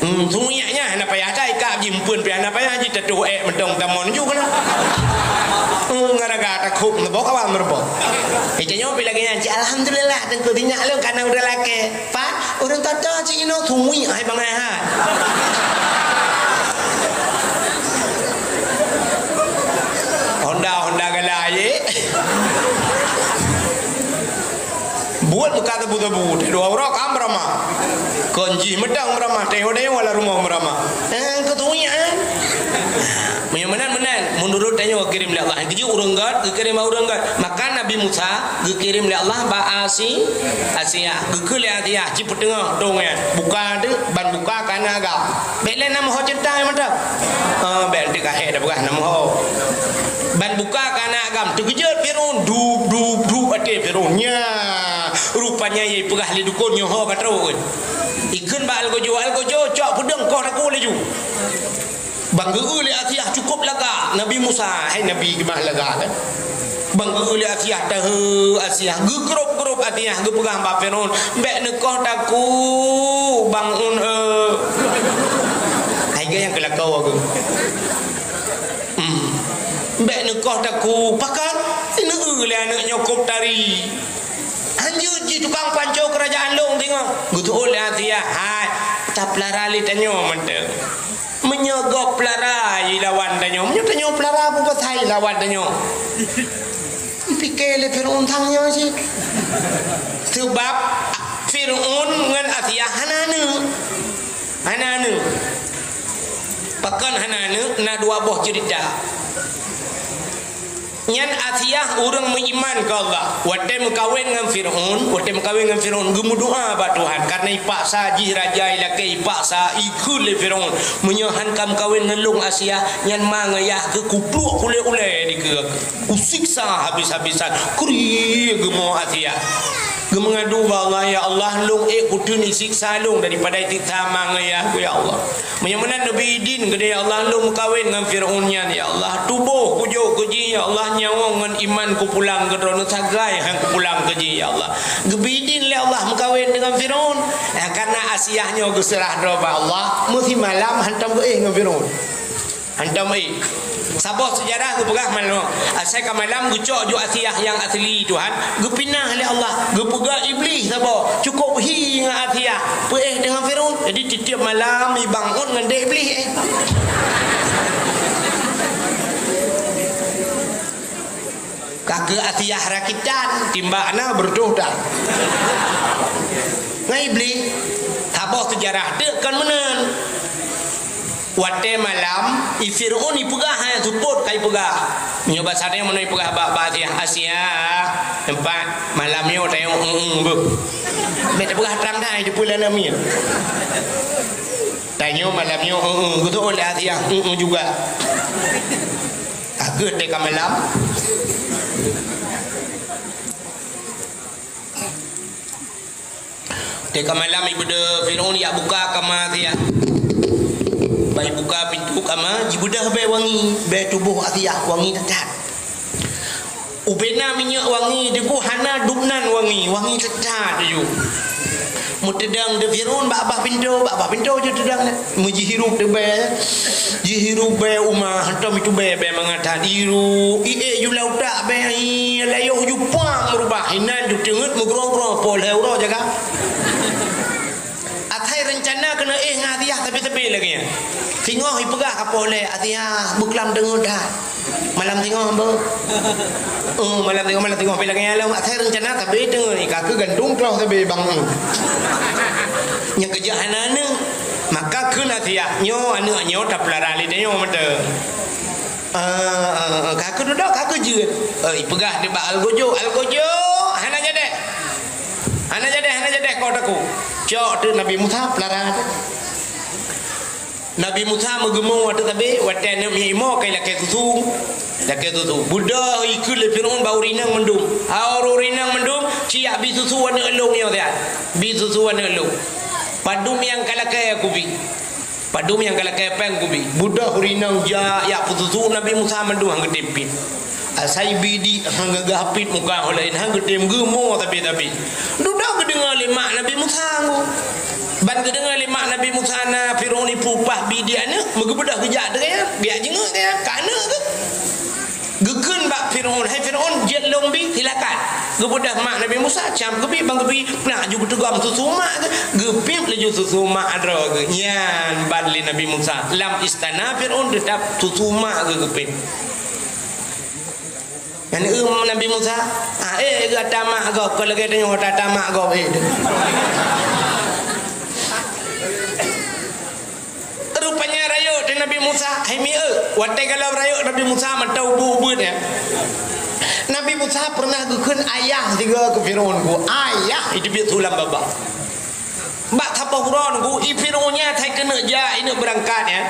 Sungguhnya nak payah dah ikap jimpun payah nak payah jita tu mentong tamon juga lah ngaraga takut nak kawan merba ijanya bila gini alhamdulillah tengku dinyak lu karena udah laki pak orang tata cik ino thungui ai bang ai ha Honda galai buat muka tebu-tebu dua orang kam ramah konji medang ramah teh-teh wala rumah ramah ketunya menan menurut tanya kirim oleh Allah keju uranggat kirim uranggat maka Nabi Musa kirim oleh Allah ba Asia gekul ya cipetengah dongnya buka tu ban buka kana agak bele nama ho cinta mata bel dekat dah bukan nama ho ban buka kana agam terkejut Firaun du ate Firaunnya rupanya ye pegah li dukunnya ho katro ikun ba algojo cok pudeng kau aku laju bangga oleh Asia cukup laga Nabi Musa hai Nabi gimana laga kan bangga oleh Asia tahu Asia grup Asia pegang ba Firaun bek nekoh taku bangun hai yang kelakau aku bek nekoh taku pakan ini oleh anak nyokop tari anjur ji tukang panco kerajaan long tengok gutu oleh Asia hai tak pelarali tanyo menteng menyogok pelarai lawan tanyo menyo pelara apa pasai lawan tanyo fikir le Firaun tangnya sih sebab Firaun dengan Asia hanane pakan hanane na dua buah cerita nyan Asia orang beriman ke Allah wate mekawin dengan Firaun gemu doa ba Tuhan karena ipaksa ji raja ilake ipaksa ikul le Firaun menyohan kam kawin ngelung Asia nyan mangayah ke kupluk ule di ke usiksa habis-habisan kuri gemu Asia gemengadu Allah ya Allah long kutuni siksa long daripada kita mangayah ya Allah menyamanan Nabi Idin gede ya Allah long kawin dengan Firaun ya Allah tubuh kujo keji ya Allah nyawa dengan iman ku pulang ke drone sagai hang ku pulang keji ya Allah gebidin le Allah mengkawin dengan Firaun karena Asiahnya geserah doa Allah mesti malam hantam ke dengan Firaun hantam sabah sejarah gue pegah malam saya ke malam gue cok ju Asia yang asli Tuhan gue pinah oleh Allah gue pegah iblis sabah cukup hi dengan Asia dengan Firaun jadi tiap malam bangun dengan dia iblis Kakak Atiyah rakitan timbakna berdoh dah. Ngai beli tabah sejarah dek kan menen. Wate malam Fir'aun ipegah hanya support kai pegah. Nyoba sadaya menoi pegah bak Asia tempat malamnya tayong bu. Beta pegah terang dah di pulau namanya. Tanya malamnya betul oleh Asia juga. Agak teka malam. Teka malam ibu de Fir'aun ya buka kamar dia. Baik buka pintu kamar, jibudah be wangi, be tubuh Atiyah wangi tetap. Ubena minyak wangi, deku hana dubnan wangi, wangi tetap tu. Mutedang de Fir'aun babah pintu je tedang muji hirup de be. Ji hirup be umah hantam itu be mengata diru. Julau tak be layo ju pang merubah hinan ju tengut mugrong-grong pol euro jaga. Atai rencana kena Atiyah tapi lagi ya. Tengok ipegah kapal le Atiyah buklam dengut dah. Malam tengok hamba. Malam tengok pe lagi alam atai rencana tapi dengut ni kakak gantung kelau tapi bang. Nya kejahanana maka keun Atiyah nyo anu tak pelarali dia nyo mata. Kakak duduk kakak je. Ipegah dia bak algojo hana jadi kau taku. Cok tu Nabi Musa pelarang. Nabi Musa mengemung waktu tapi waktu nak mimo kai lakai tutu. Buddha ikut le Fir'aun bau rinang mendum. Aur rinang mendum cia bi susu warna elong yo dia. Bi susu warna elong. Padum yang kalakai aku bi. Padum yang kalakai peng aku bi. Buddha rinang ja ya putusu Nabi Musa mendum hang gedepin. Asai bidi hang gapit muka olain hang gedem gemo tapi. Dudak kedengar lima Nabi Musa aku. Ban kedengar lima Nabi Musa na Fir'aun ni pupah bidiana megebedah kejak dia biar jenguk dia kana ke gekeun bak Fir'aun hai Fir'aun jet lombi silakan gebedah mak Nabi Musa cam gebi bang gebi nak ju bertegam susu mak ke gepip leju susu mak adro ke nyan ban li Nabi Musa lam istana Fir'aun tetap susu mak ke gepip yang Nabi Musa gata mak go kalau kita nyo tata mak go rupanya rayo di Nabi Musa watai kalau rayo Nabi Musa matau bu ya Nabi Musa pernah gekeun ayah tiga ke Fir'aun ku ayah itu biar tulang baba bak tapahuran ku Fir'aunnya tai kena ja ini berangkat ya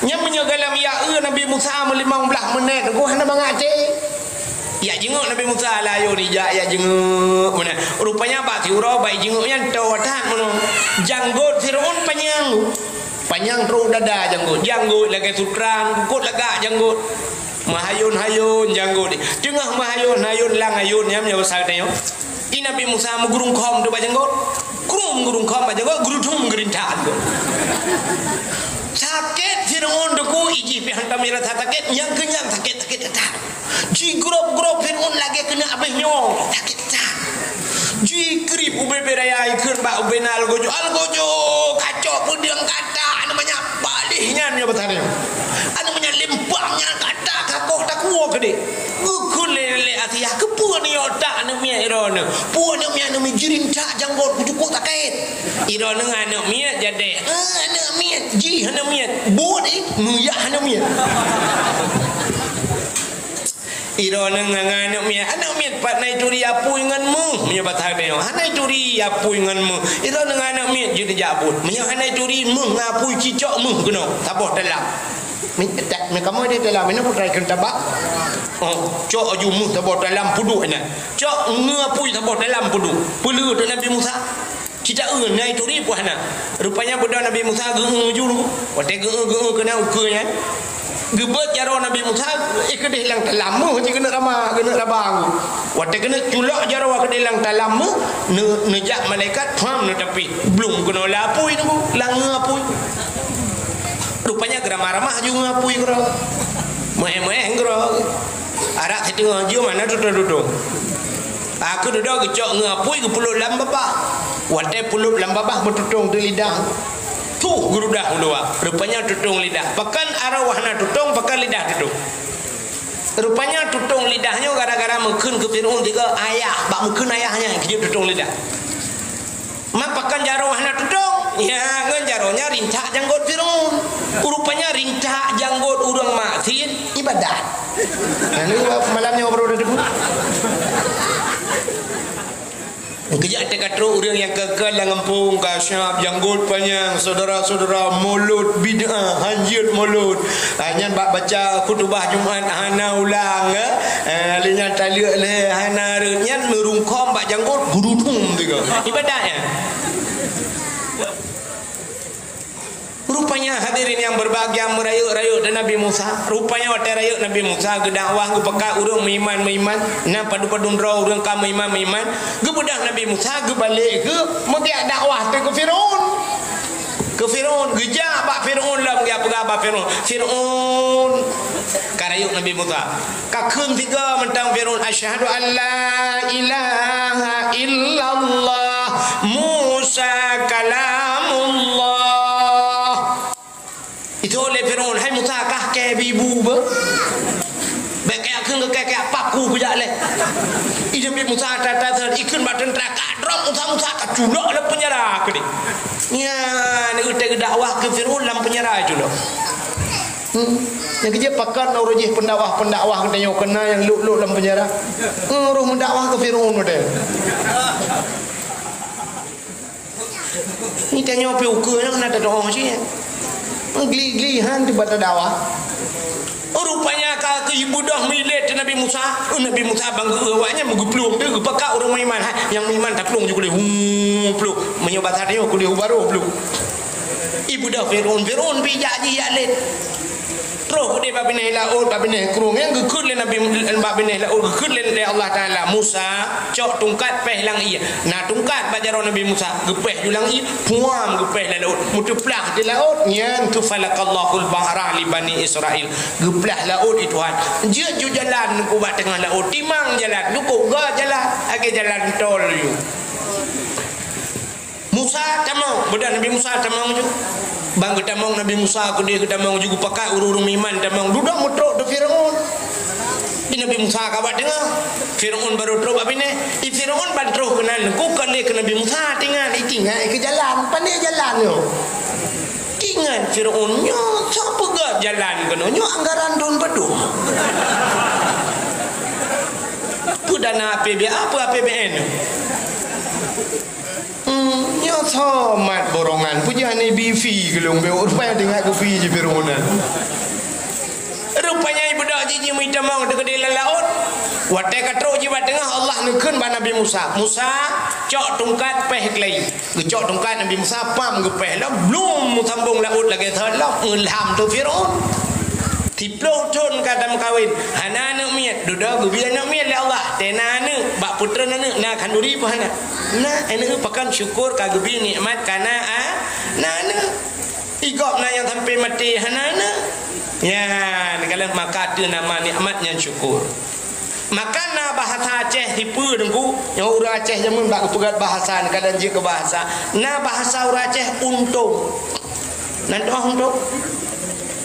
nya menyegalam ya Nabi Musa 15 menit ku hana bangace ya jenguk Nabi Musa layo ni ja ya jenguk mana rupanya bak tiura bai jenguknya tawatan mana janggut Fir'aun panjang terus dada janggut lagi sutrang kukut lega janggut mahayun janggut ni tengah mahayun lang ayun nyam nyawa saknya ini Nabi Musa menggurung khom tu bajanggut gurung khom bajanggut gurudung gerintan sakit Fir'aun deku iji pi hantam ira sakit yang kenyang sakit tak ji grup Fir'aun lagi kena abih nyong sakit tak ji krip ube beraya ikut bak ube na algojo kacau pun dia kata namanya balihnya ni betanya namanya lempangnya kata kakoh tak kuat ke dia gukule Atiyah ke puan ni otak namanya irona puan namanya jirinta janggot cukup tak kait irona anak miat jadi anak miat ji anak miat buat muyah anak miat irona anak miat pat nai turi apu inganmu menyebut hadeo hanai turi apu inganmu irona anak miat jadi jabut menyang hanai turi mu ngapu cicok mu kena taboh dalam kamu ada dalam mana putrai kena tabak cok aju mu taboh dalam puduk na cok ngapu taboh dalam puduk pelu tu Nabi Musa kita nai turi puana rupanya budak Nabi Musa juru wate kena ukenya gebet jaro Nabi Musa ikut hilang talamu je kena rabang wate kena culak jaro ke hilang talamu nejak malaikat faham ne tapi belum kena lapui tu lang ngapui rupanya geramah-ramah juga ngapui gero moe gero arak setengah je mana duduk aku duduk kecok ngapui ke pulut lam babah wate pulut lam babah bertutung di lidah tuh gerudah ulua rupanya tutung lidah bahkan arwahna tutung bahkan lidah tutung Rupanya tutung lidahnya gara-gara mungkin ke Fir'aun tiga ayah, bak mungkin ayahnya dia tutung lidah. Mapakan jaroh nak tutung, ya ngan jarohnya rintak janggut Fir'aun. Rupanya rintak janggut urang matin ibadat. Ini malamnya baru ada debut. Kejap dekat terus orang yang kekal dalam kampung kasyap janggut panjang saudara-saudara mulut bid'ah hanjut mulut hanya baca khutbah Jumaat hana ulang alinya taliak le hana renyan merungkom bak janggut gurudum tiga ibadatnya. Rupanya hadirin yang berbahagia merayuk-rayuk dan Nabi Musa. Rupanya waktu rayuk Nabi Musa ke dakwah ke pekat urang meiman na padu-padu ndra urang ka meiman ke budak Nabi Musa ke balik ke mengak dakwah ke Firaun. Ke Firaun gejak bak Firaun lah dia apa Firaun karayuk Nabi Musa. Kakeun tiga mentang Firaun asyhadu an la ilaha illallah Musa kalamullah. Itu oleh Firaun hai Musa kah ke bibu ba baik akan ke paku kejak le ide bi Musa tata ikun badan neraka drop Musa ka culak le penjara ke ni ya ni utek dakwah ke Firaun dalam penjara culak yang kerja pakat nak rojih pendakwah katanya kena yang luk-luk dalam penjara roh mendakwah ke Firaun model ni tanya apa ukur nak ada doa macam ni geli-gelihan di batas dakwah. Rupanya ke ibu dah milet Nabi Musa. Nabi Musa bangga awaknya mengeplung dia pakak orang iman. Yang iman tak plung juga dia. Plung menyobat hati aku dia baru plung. Ibu dah Firaun pijak je yaklet. Terus dia babineh laut babineh kurung yang gekut le Nabi babineh laut gekut le Allah Taala Musa cok tungkat peh lang ia. Nah tungkat bajaro Nabi Musa gepeh julang ia puam gepeh le laut muteplah di laut nyan tu falaqallahul bahra li bani Israil geplah laut itu Tuhan. Je ju jalan ku bat tengah laut timang jalan dukuk ga jalan age jalan tol you. Musa tamang budak Nabi Musa tamang je. Bang kita mau Nabi Musa kita mau juga pakai urung iman kita mau duduk mutruk de Firaun. Di Nabi Musa kabat dengar Firaun baru terus apa ni? Firaun bantu kenal ku kali ke Nabi Musa tinggal ke jalan pandai jalan yo. Tinggal Firaun nyo siapa gak jalan kena nyo anggaran don bedung. Pudana APBN. Nyo somat borongan punya ni BV gelung be rupanya dengar ke fi je Firaun. Rupanya budak jiji minta mau dekat di laut. Watai katro jiwa tengah Allah nukun ba Nabi Musa. Musa cok tungkat peh klei. Cok tungkat Nabi Musa pam ke peh lah belum sambung laut lagi thalak ngelham tu Firaun. Tiploh ton kadam kawin. Hana nak miat duda gubian nak miat le Allah. Tena ne bak putra na kanduri pa hana. Na ene pakan syukur ka gubi nikmat kana na igop na yang sampai mati hana na. Ya, kalau maka tu nama nikmat yang syukur. Maka na bahasa Aceh tipu dengku. Yang orang Aceh jamun bak pegat bahasa kadang je ke bahasa. Na bahasa orang Aceh untung. Nanti untung.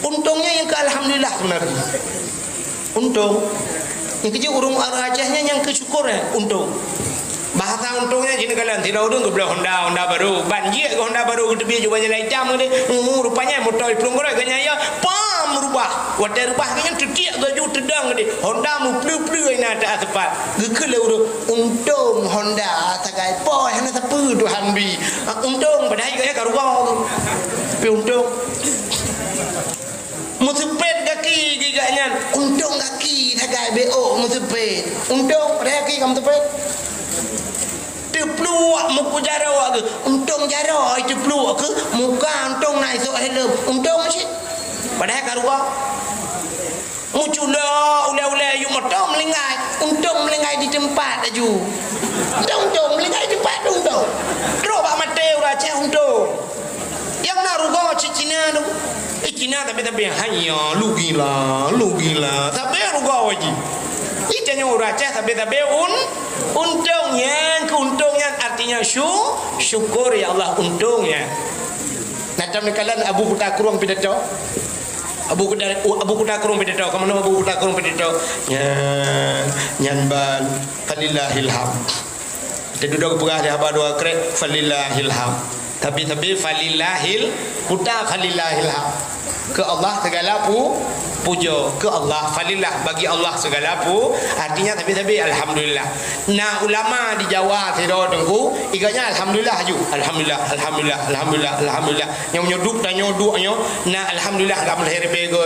Untungnya yang ke alhamdulillah sebenarnya. Untung. Yang kerja urung orang Acehnya yang kesyukurnya untung. Bahasa untungnya jadi kalian tidak udung ke belah Honda baru. Banjir ke Honda baru ke tepi juga jalan jam ni. Rupanya motor pelung korang kanya ya pam rubah. Wadah rubah kanya tertiak gaju tedang ni. Honda mu plu-plu ina tak tepat. Gekele urung untung Honda takai poh hana tepu Tuhan bi. Untung padahal kaya karubah. Tapi untung musepet kaki giganya untung kaki tagai BO musepet untung pada kaki kamu sepet tepluak muka jarak ke untung jarak itu peluak ke muka untung naik sok helm untung masih padahal karuah mucula ula-ula you motor melingai untung melingai di tempat aju untung melingai di tempat untung terus bak mati orang Aceh untung yang nak ruga Cina tu Cina tapi hanya lu gila tapi ruga wajib itanya orang Aceh tapi untungnya keuntungnya artinya syukur ya Allah untungnya. Macam ni kalian Abu Buta kurang pidato Abu Kuda Kurung Pedito, kamu nama Abu Kuda Kurung Pedito. Nyan ban falillahil hamd. Kita duduk pegah dia haba dua krek falillahil hamd. Tapi falillahil kuda falillahil hamd. Ke Allah segala puja, ke Allah falillah, bagi Allah segala artinya tapi alhamdulillah. Nah ulama di Jawa tidak tengku iganya alhamdulillah aju alhamdulillah yang nyoduk dan nyoduknya nah alhamdulillah enggak melahir bego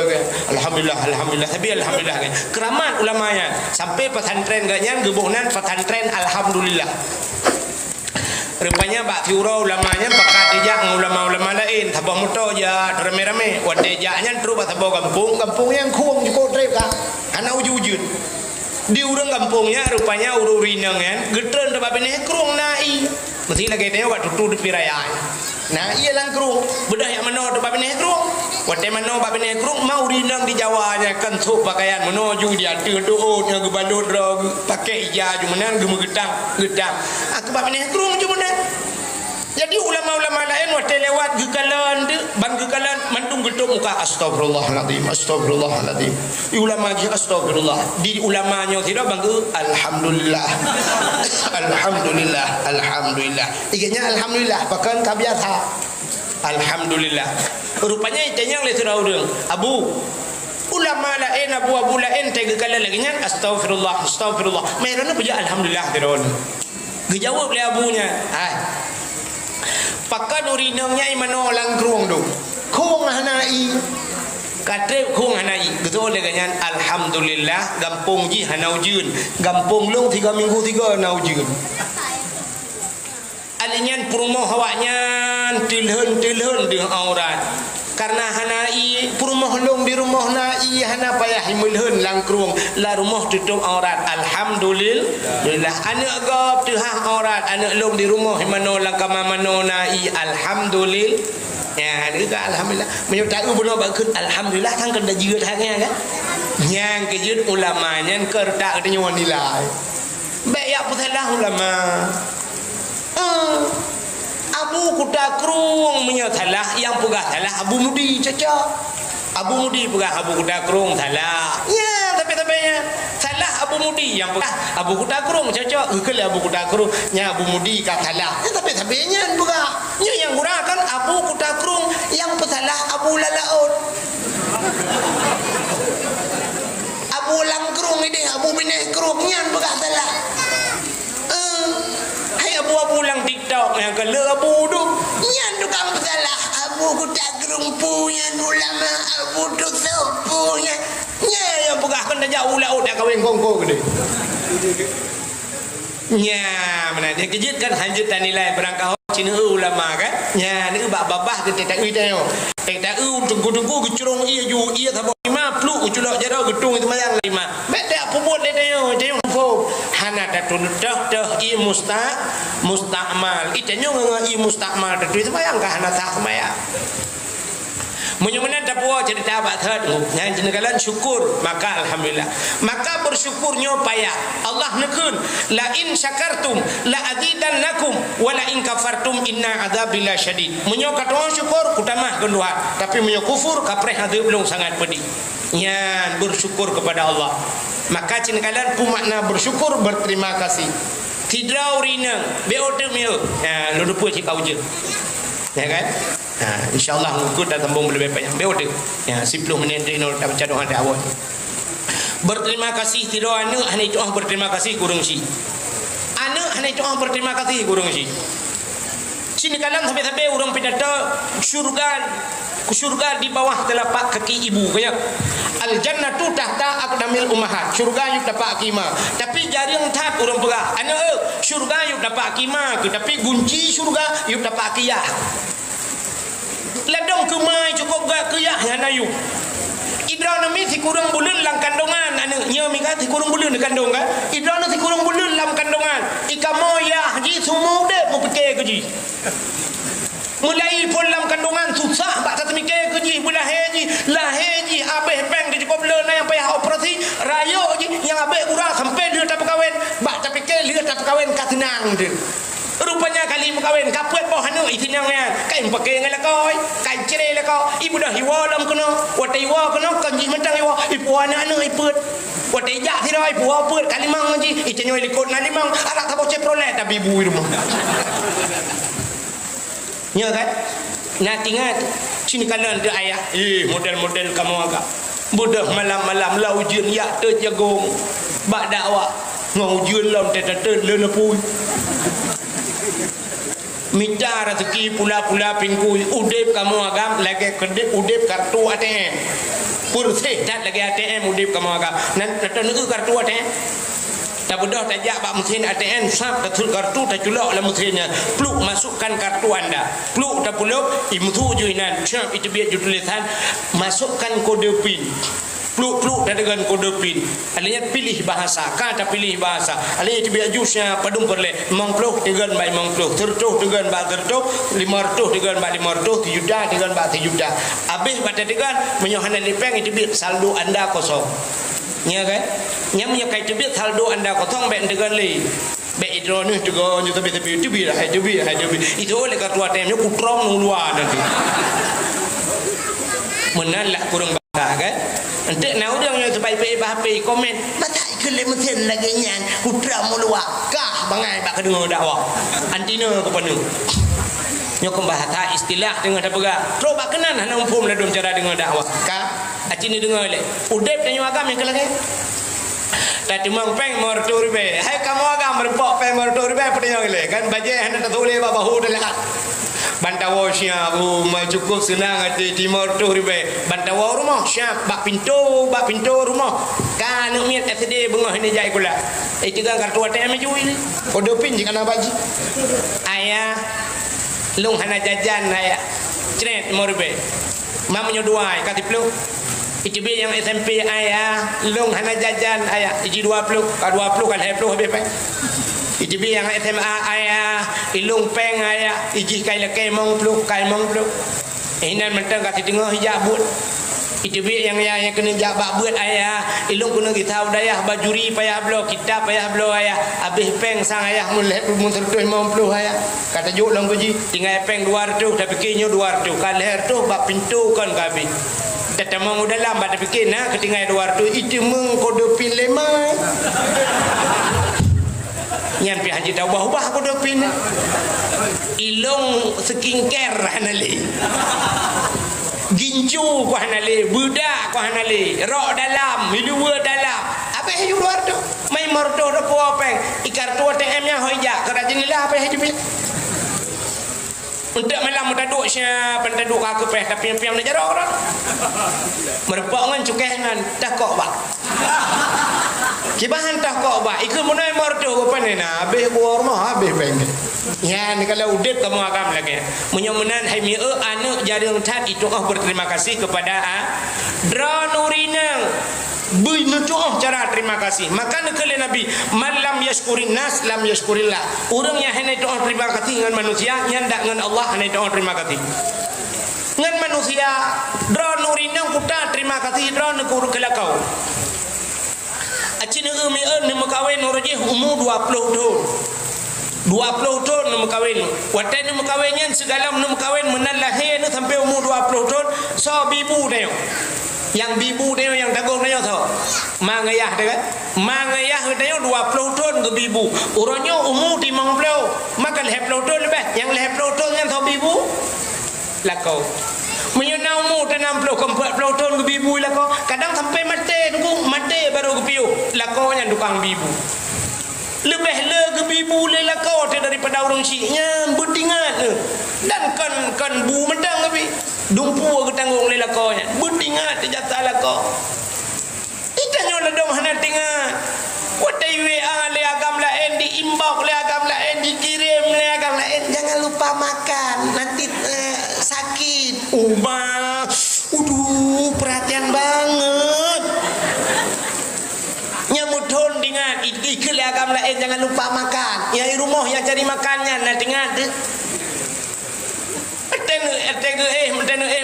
alhamdulillah tapi alhamdulillah keramat ulamanya sampai pesantren gaknya gebuhnan pesantren alhamdulillah. Rupanya Pak Fiura ulamanya pakat dijak ulama-ulama lain tabah motor ya rame-rame wadejaknya terus tabah kampung yang kuang cukup trip kak karena ujud di urang kampungnya rupanya ururinang kan getren tabah benih kerung nai mesti lagi tengok waktu tu di pirayaan nah iya lang kerung bedah yang mana tabah benih kerung waktu mana tabah benih kerung mau rinang di Jawanya kan sup pakaian menuju dia terdoa yang gebandut pakai ija jumanan gedang aku tabah benih kerung jumanan. Jadi ulama-ulama lain waktu lewat gekalan mantung gedung muka astagfirullahaladzim. Ulama je astagfirullah. Di ulamanya tidak bangga alhamdulillah. alhamdulillah. Iganya alhamdulillah bahkan kabiasa. Alhamdulillah. Rupanya itanya oleh surau deng. Abu ulama lain abu lain tega kala lagi nya astagfirullah. Merana puja alhamdulillah teron. Gejawab oleh abunya. Pakan urinangnya imano langkrung do. Kung hanai. Katre kung hanai. Betul dengan alhamdulillah gampung ji hanau jun. Gampung long 3 minggu 3 hanau jun. Alinyan purmoh hawaknya tilhun dengan aurat. Karena hanai purmoh long di rumah nai hana payah himulhun langkrung la rumah tutup aurat alhamdulillah anak gap tuhah aurat anak long di rumah mano langkama mano nai alhamdulillah ya juga alhamdulillah menyutai benar bagus alhamdulillah kan kena jiut hangnya kan yang kejut ulamanya kertak dia nilai baik ya putalah ulama Abu Kuda Kurung menyatalah yang pegah salah Abu Mudi caca. Abu Mudi pegah Abu Kuda Kurung salah. Ya tapi salah Abu Mudi yang pegah Abu Kuda Kurung caca. Ukul Abu Kuda Kurung nya Abu Mudi kat salah. Tapi nya pegah. Nya yang gurakan Abu Kuda Kurung yang pesalah Abu Lalaut. Abu Langkrung ini Abu Bineh Kurung nya pegah salah. Abu lang TikTok yang kala Abu tu nyan tukang salah Abu Kuda Kurung punya ulama Abu tu punya nya yang pegahkan dah jauh laut dah kawin kongko gede nya mana dia kejut kan hanjutan nilai berangkah Cina ulama kan nya ni babah ke tak tengok tak tunggu gecurung ia thabok 5 pluk uculak jara gedung itu mayang 5 bedak puput dia tengok fo hana datun dah i musta'mal itanya ngai musta'mal itu mayang ka hana tak maya Menyumbang dapur cerita abad third yang jenagalan syukur maka alhamdulillah maka bersyukurnya payah Allah nekun la in syakartum la azidannakum wa la in kafartum inna adzabi la syadid menyo katong syukur kutamah kendua tapi menyo kufur kapreh ade belum sangat pedih nyan bersyukur kepada Allah maka jenagalan pumakna bersyukur berterima kasih tidrau rina beote meo ya lu dupu cikau je ya kan insyaallah ngikut dan tembung lebih banyak beode ya 10 minit ini dah baca doa ada awal berterima kasih tidak anu hanya doa berterima kasih kurang si anu hanya doa berterima kasih kurang si sini kalam sampai orang pidato surga di bawah telapak kaki ibu kayak al jannatu tahta aqdamil ummahat surga yuk dapat kima tapi jaring tak orang pegah anu surga yuk dapat kima tapi kunci surga yuk dapat kiyah ladong kemai cukup gak kiyah yang ayu idrana mi si kurang bulan lang kandungan anu nya mi si kurang bulan di kandung kan idrana si kurang bulan lam kandungan ikamo ya ji sumu de mu peke keji mulai pun lam kandungan susah bak tak mikir keji laheji abeh peng di cukup le yang payah operasi rayo ji yang abeh kurang sampai dia tak kawin bak tak fikir dia tak kawin kat senang dia rupanya kali mukawin kapet boh hanu itinangnya kain pakai ngala koi kain cere la ko ibu dah hiwa lam kono wata hiwa kono kanji mentang hiwa ibu anak anu iput wata ijak tira ibu aput kalimang ngaji itanyo likut na limang anak tabo ceprolet tapi ibu rumah nya kan nak ingat sini kanan ada ayah model-model kamu agak budak malam-malam lau ujian ya terjagong bak dakwah ngau ujian lam tetetet lenepui minta rezeki pula-pula pingkui udip kamu agam lagi kedip udip kartu ATM purse dat lagi ATM udip kamu agam nan tetenet kartu ATM tak bodoh tak jak bak mesin ATM sap ketul kartu tak culak lah mesinnya pluk masukkan kartu anda pluk tak puluk imtu juinan sap itu biar tulisan masukkan kode PIN pluk dan dengan kode PIN alanya pilih bahasa kata pilih bahasa alanya itu biar jusnya padung perle mengpluk dengan baik mengpluk tertuh dengan bak tertuh 500 dengan bak 500 700 dengan bak 700 habis pada dengan menyohana lipeng itu biar saldo anda kosong nya kan nyamnya kai tebit saldo anda kosong ben dengan li be idro ni juga nyu tapi itu bi itu oleh kartu ATM nya kutrong luar nanti menalak kurang bakar kan ente na udang nya sebai pe bahpe komen mata ikele mesin lagi nyan kutrong luar kah bangai bak kedengar dakwah antina ke penuh nyokong bahasa istilah dengan apa gak coba kenan hana umpum dalam cara dengan dakwah ka acini dengar le udep dan agam yang kelage tadi mang peng mortur be hai kamu agam merpok peng mortur be pedang le kan baje hana tatule babahu delat bantawo sia bu mai cukup senang ati di mortur be bantawo rumah siap bak pintu rumah kan miat SD bengah ni jai kula itu kan kartu ATM jui ni kode PIN jika nak baji ayah lung hana jajan ayah cret morbe mamanya dua kati peluk itu biar yang SMP ayah lung hana jajan ayah iji 20 ka 20 kan 20 habis pe itu biar yang SMA ayah ilung peng ayah iji kai leke mong peluk inan mentang kati tengah hijabut itu biar yang kena jabak buat ayah ilung kena kita udayah bajuri payah blo kitab payah blo ayah habis peng sang ayah mulai tertuh 50 ayah kata juk long puji tinggal peng 200 tapi kinyo 200 kan leher tu bak pintu kan kabi tetemang udah lambat tapi kena ketinggal 200 itu meng kode PIN lemai yang pi haji dah ubah kode PIN ilung skincare hanali gincu ku hanale budak ku hanale rok dalam hidup dalam apa hidup luar tu mai morto do po peng ikar tu ATM nya hoja kerajin lah apa hidup untuk malam mutaduk sia pentaduk aku peh tapi piang nak jarok dah merpok ngan cukeh ngan dah kok bak kibahan dah kok bak ikut munai morto ku panena habis buar mah habis peng ya ni kalau udip kamu agam lagi menyomenan hai mi anu jarang tat itu berterima kasih kepada Dranurina bui nucuh cara terima kasih maka nekele nabi malam yashkurin nas lam yashkurillah orang yang hendak doa terima kasih dengan manusia yang ndak dengan Allah hendak doa terima kasih dengan manusia Dranurina kuta terima kasih dran guru kelakau acina umi ni makawen oroje umur 20 tahun 20 tahun nak kahwin. Watai nak kahwinnya segala nak kahwin menal lahir ni sampai umur 20 tahun. So bibu dia. Yang bibu dia yang dagang dia tau. Mang ayah dia kan. Mang ayah dia 20 tahun ke bibu. Orangnya umur 50. Maka 50 tahun lebih. Yang 50 tahun yang tau bibu. Lakau. Menyana umur 60 ke 40 tahun ke bibu lakau. Kadang sampai mati tunggu mati baru ke piu. Lakau yang tukang bibu. Lebih lega bibu lela kau daripada orang Syiknya berdingat dan kan bu medang tapi dumpu ke tanggung lela kau nya berdingat jatah la kau itanya la dong hana tingat watai WA le agam lain di inbox le agam lain dikirim le agam lain jangan lupa makan nanti sakit perhatian banget nyamudhon dengan ikil agam lain jangan lupa makan ya rumah yang cari makannya nak dengar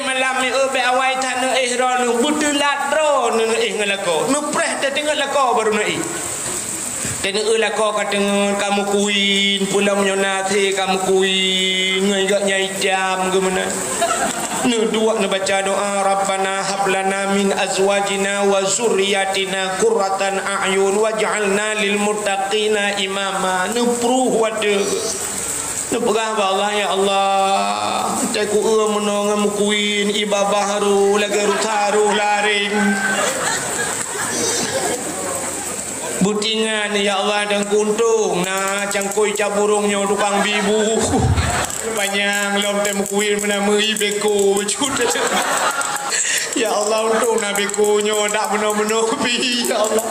malam ni be awai tan ro butulat ro ngalako nupreh te tengok lako baru nai Tena lah kau kata kamu kuin pulang menyona the kamu kuin ngai gak nyai jam ke mana. Ne dua ne baca doa Rabbana hab lana min azwajina wa zurriyyatina qurratan a'yun waj'alna lil muttaqina imama. Ne pruh wade. Ne pegah ba Allah ya Allah. Cai ku menong mu kuin ibabah haru lagi rutaru laring. Butingan ya Allah dan kuntung nah cangkoi caburungnya tukang bibu banyak lom temu kuil menamai beko cut ya Allah untung na bekonya dak benar-benar pi ya Allah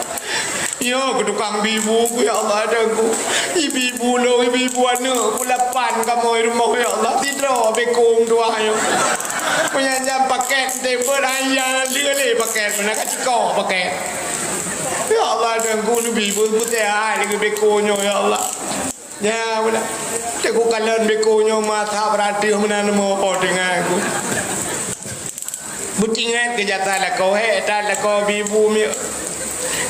ya ku tukang bibu ku ya Allah dan ku ibu lo ibu anak ku lapan kamu rumah ya Allah tidro beko dua yo punya paket tebel ayah dia le paket mana kat kau paket. Ya Allah dan ku nabi putih ai dengan bekonyo ya Allah. Ya benar. Teku kalan bekonyo mata beradi mana nemo dengan aku. Butingan kejata lah kau tak lah kau bibu mi.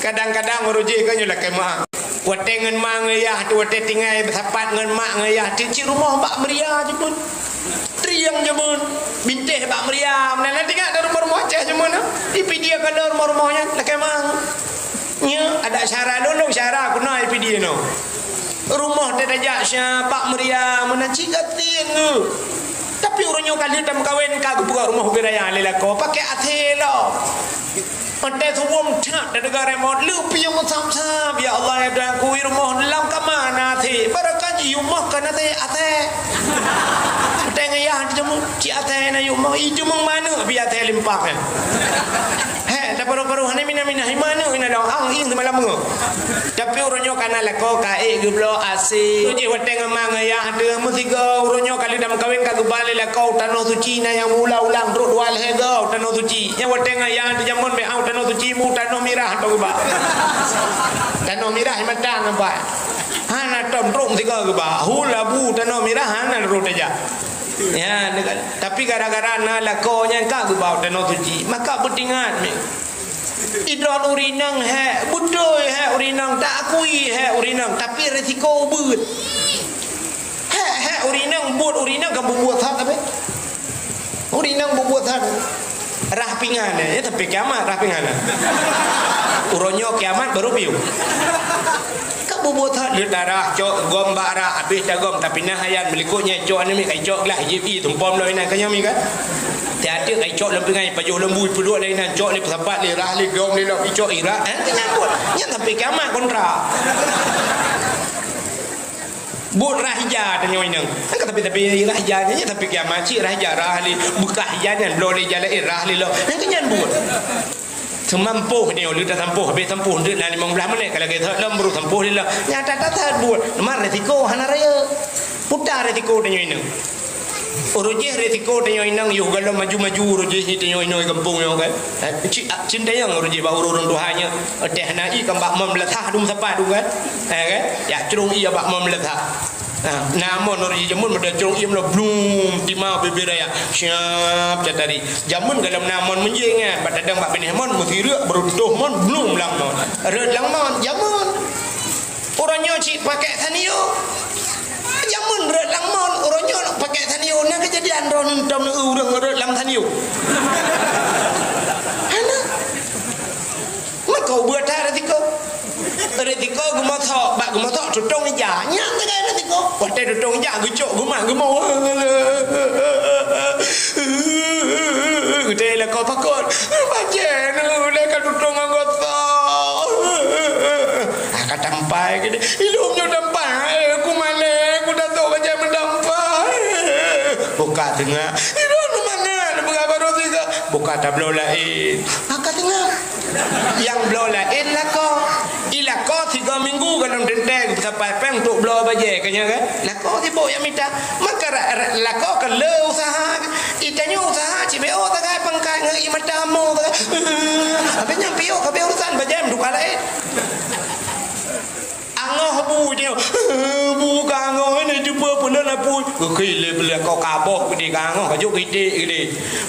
Kadang-kadang uruji kan nyula kemah. Wate ngan mak ngayah tu wate tinggal sapat ngan mak ngayah cik rumah Mbak Maria je pun. Triang je pun. Bintih Mbak Maria. Mana tinggal dari rumah cah je pun. Ipi dia kalau rumah-rumahnya lah kemah. Ya, ada syarah dulu syarah aku naik video no. Rumah terajak Pak Maria menaci gatin tu. Tapi orangnya kali tam kawin kagak buka rumah beraya lela kau pakai athelo. Ante tu wong tak ada negara mod lupi yang sam-sam ya Allah ya dan ku rumah dalam ke mana thi barakan rumah kana thi athe. Tengah ya jemu ci athe na rumah itu mong mana bi athe limpak. Tak paru-paru hanya mina-mina mana ina dong ang ing malam ngo. Tapi uronyo kana lako kae gublo asih. Tuji wateng mang ya ada musiga uronyo kali dam kawin ka gubale lako tanah suci na yang ulang-ulang ro dual hego tanah suci. Yang wateng ya di jamon be au tanah suci mu tanah mirah to ba. Tanah mirah matang ba. Hana tom rom siga ba. Hula bu tanah mirah hana ro aja. Ya, tapi gara-gara na lakonya ka gubau tanah suci. Maka betingan mi. Idron urinang he budoi he urinang tak akui he urinang tapi resiko but he urinang buat urinang kamu buat hat apa urinang buat hat rah pingan ya tapi kiamat rah pingan uronyo kiamat baru piu kamu buat hat dia darah cok gom bara habis dah gom tapi nah hayan berikutnya cok ni kai cok lah jipi tumpom lo ina kanya mi kan tiada kai cok lebih ngai paju lembu peduk lain nan cok ni sapat ni rah li gom ni lo cok ira tanya buat nya sampai kiamat kontra buat rahija tanya inang tapi rahija nya tapi kiamat ci rahija rah li buka hijanan lo li jala irah li lo tanya buat semampu ni lu dah tampuh habis tampuh dah 15 minit kalau kita lem baru tampuh dia nyata tak buat mar resiko hana raya putar resiko tanya inang Urujih retiko tanya inang yo galam maju-maju urujih tanya inang kampung yo kan. Cinta yang urujih ba urun duhanya teh nai kam bak mem letah dum sapa du kan. Kan? Ya curung iya bak mem letah. Namun urujih jamun meda curung iya lo blum timau bebiraya. Siap catari. Jamun galam namun menjengan bak dadang bak benehmon mutireuk berutuh mon blum lang mon. Reut lang mon jamun. Orangnya cik pakai sanio. Jamun reut lang mon orangnya pakai sanio na kejadian ron tom urang reut lang sanio. Ana. Makau buat retiko. Retiko gumothok bak gumothok tutong ja nyang tegai retiko. Wate tutong ja gucok gumang gumau. Gede la kau pakot. Bajen le ka tutong anggota. Kata tampai gede. Hidupnya tampai aku male aku dah tahu macam mendampai. Buka tengah. Itu mana? Berapa dosa? Buka tablo lain. Buka tengah. Yang blow lain lah kau. Ila kau 3 minggu dalam denteng sampai peng untuk blow baje kanya kan. Lah kau tiba yang minta. Maka lah kau kan le usaha. Itanya usaha cibeo tagai pangkai ngai matamu. Habis nyampe yo kabeh urusan baje duka lain. Angoh bu dia. Bu ka angoh ni jumpa pun dah pun kile bela kau kaboh gede kang kau gede gede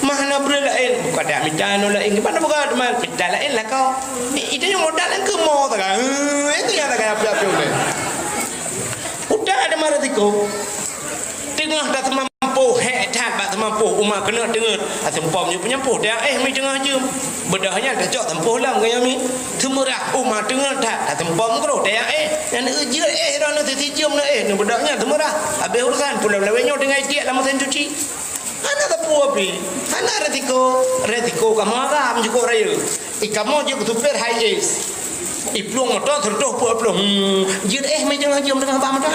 mana bela lain bukan dak mitano lain gimana bukan teman mitano lain lah kau itu yang modal yang ke mau tak kan itu yang tak apa-apa udah ada marah tiko tengah dah mampu hetat bak mampu umat kena dengar asempom je penyampuh dah mi tengah je bedahnya dah cok tempuh lam gaya mi temurah umat dengar dah tempom kro dah yang je dah nak tijum nak ni bedahnya temurah habis urusan pulau lawenyo dengan dia lama sen cuci ana tak puapi ana retiko kamu agam juga raya ikamu je super high ace iplung motor tertuh puaplung je mi tengah jam dengan apa mata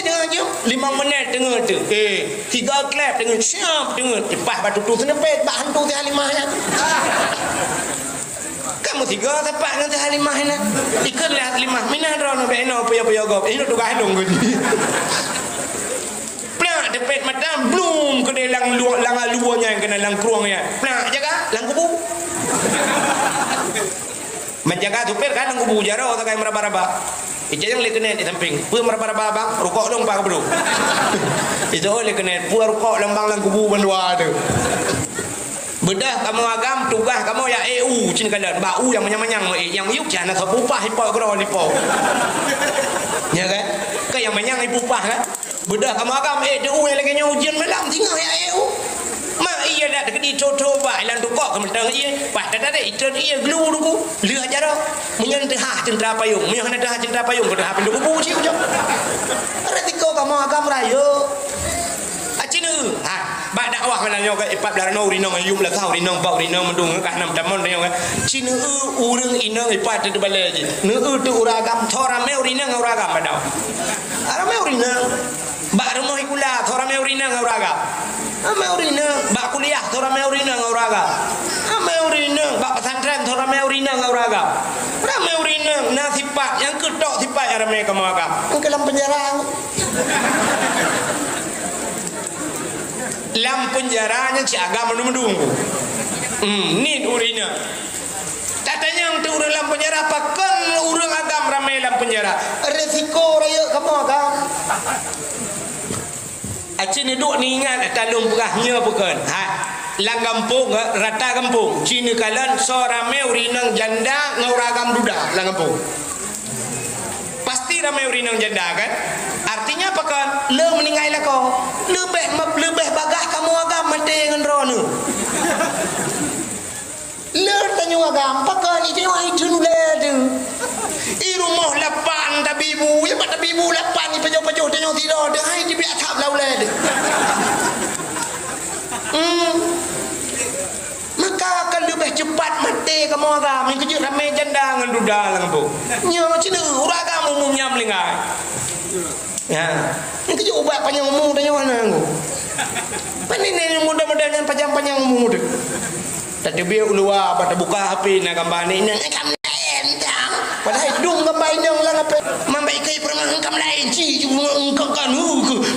dengan jom 5 minit dengar tu 3 clap dengan siap dengar cepat batu tu senepet bak hantu ti halimah ya kamu 3 tepat dengan ti halimah na ikut lihat halimah minah rono beno puya gop ini tu gahlung gini plak depet mata blum ke lang luanya yang kena lang kruang ya plak jaga lang kubu menjaga supir kan lang kubu jaro tak kayak meraba-raba ijang le kena di samping pu meraba-raba bang rukuk dong pak bro itu le kena pu rukuk lambang lang kubu bandua tu bedah kamu agam tugas kamu ya EU cin kalan bau yang menyang-menyang yang yuk jana sepupah hipo kro lipo ya kan ke yang menyang ipupah kan bedah kamu agam EU yang lagi ujian malam tinggal ya EU mak iya dah dekat di coba ilang tukok kementang iya pas dah itu iya glu duku lu aja dah menyentuh cendera payung menyentuh cendera payung kedah pindu kubu ciu jam retiko kamu agam rayo acinu bak dakwah mana yo ke ipat darano rinong yum la kau rinong bau rinong mendung ka nam tamon yo ke cinu urang inang ipat de balaji ne tu uragam thora me rinong uragam badau arame rinong bak rumah ikula thora me rinong uragam ame urina bak kuliah thora me urina ngauraga ame urina bak pesantren thora me urina ngauraga rame urina na sifat yang ketok sifat rame kamu agam ke dalam penjara lam penjaranya si agam mendung ni urina katanya yang tu urang dalam penjara pakan urang agam rame dalam penjara resiko raya kamu agam Cina duk ni ingat talung perahnya bukan lang kampung rata kampung Cina kalan so ramai urinang janda ngauragam duda lang kampung pasti ramai urinang janda kan artinya apa kan le meninggal lah kau lebih bagah kamu agam mati dengan rono le tanya agam apa kan itu tu i rumah lapan tabibu ya pak tabibu lapan ni pejo-pejo tengok tidak dia hai dia biar tak laulad maka akan lebih cepat mati kamu agam yang kejut ramai janda dengan duda lang bu nya cina uragam umumnya melingai ya yang kejut ubat panjang umum tanya mana aku panen mudah-mudahan yang panjang-panjang umum tu tadi biar keluar pada buka HP nak gambar ni kamu padahal dung gambar yang lang apa mambai kai perang kam lain ci engkau kan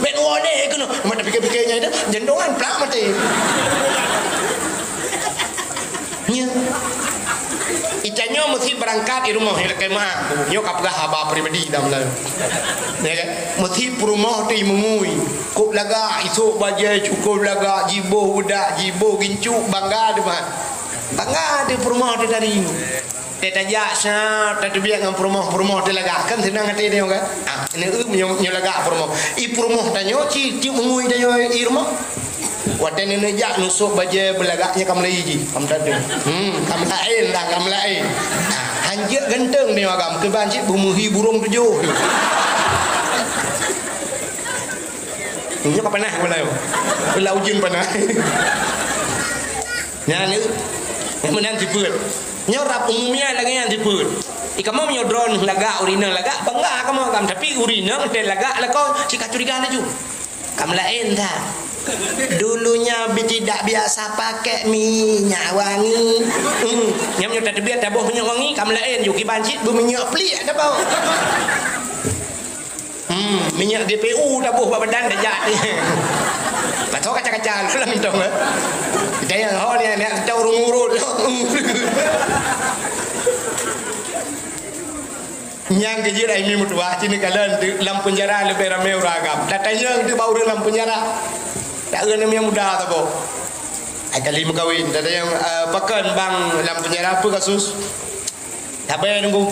ben wode kena mata pikir-pikirnya itu jendongan plak mati nya icanya mesti berangkat di rumah yang kemah nyok apakah haba pribadi dalam lah ya kan mesti rumah tu mengui kop laga isu bajai cukup laga jibo budak jibo gincu bangga di mana bangga di rumah tu dari dia tajak sah tadi biar dengan rumah dia laga kan senang hati dia kan ini nyo laga rumah rumah tanya ci mengui tanya rumah wadah ni nejak nusuk baju belagaknya kamu lagi kamu tadi kamu lain dah kamu lain hanjir genteng ni agam ke banjir bumuhi burung tujuh ini apa panah boleh belau jin panah nyali yang menang diput nyorap umumnya lagi yang diput kamu menyodron laga urina laga bangga kamu agam tapi urina dan laga lah kau cika curiga laju kamu lain dah dulunya tidak biasa pakai minyak wangi nyam nyok tadi biar tabuh minyak wangi kamu lain yuki banjit minyak pelik ada bau minyak DPU tabuh badan dah jadi patau kaca-kaca lah minta kita yang hal ni kita urut-urut Yang kejir ini mutua cini kalian di dalam penjara lebih ramai uragam. Datanya itu baru dalam penjara. Tak kena yang muda tak kau. Kali mengkawin. Ada yang pakan bang dalam penjara apa kasus? Tak payah nunggu.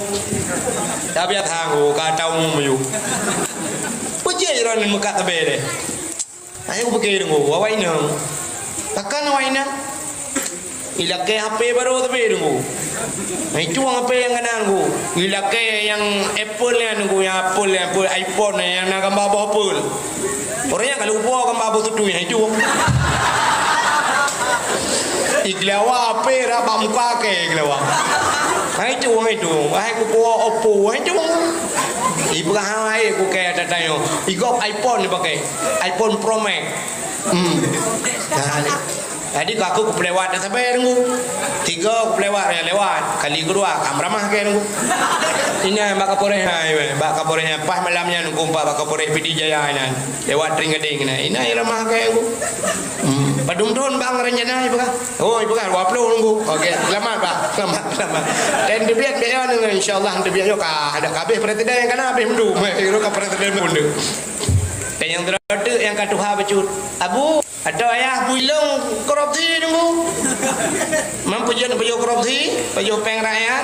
Tak payah tangguh. Kata umum you. Puji orang muka tak payah. Ayo pergi nunggu. Awak ini. Pakan awak ini. Ilakai HP baru tak payah nunggu. Itu apa yang kena nunggu. Ilakai yang Apple yang nunggu. Yang Apple iPhone yang nak gambar Apple. Orangnya kalau lupa gambar Apple tu yang itu. Iglawa apa rabak muka ke iglawa. Itu wahai ku bawa Oppo itu. Ibu kahai ku ke datang. Igop iPhone dipakai. iPhone Pro Max. Jadi aku pelewat sampai nunggu 3 aku pelewat ya lewat kali kedua kamera mah ke nunggu ini bak kapolres bak kapolresnya pas malamnya nunggu pak kapolres PD Jaya ini lewat ring geding ini ramah ke nunggu padum don bang rencana ibu kan oh ibu kan 20 nunggu oke selamat pak selamat dan dibiat biar insyaallah dibiat yo ada kabeh presiden yang kana habis mendu iro ka presiden mendu dan yang terakhir yang katuha becut abu ada ayah bulung korupsi nunggu mampu jangan baju korupsi baju peng rakyat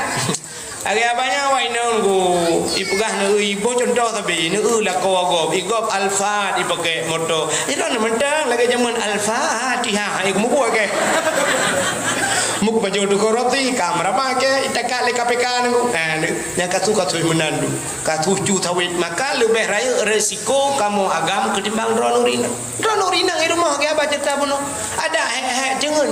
agak banyak wai nunggu ibu gah nunggu ibu contoh tapi nunggu lah kau igop alfa dipakai motor itu nak mentang lagi zaman alfa tiha ibu muku ke muku baju tu korupsi kamera pakai itakak le KPK nunggu yang kasu menandu kasu tawit maka lebih raya risiko kamu agam ketimbang dronurina di rumah ke apa cerita pun ada jangan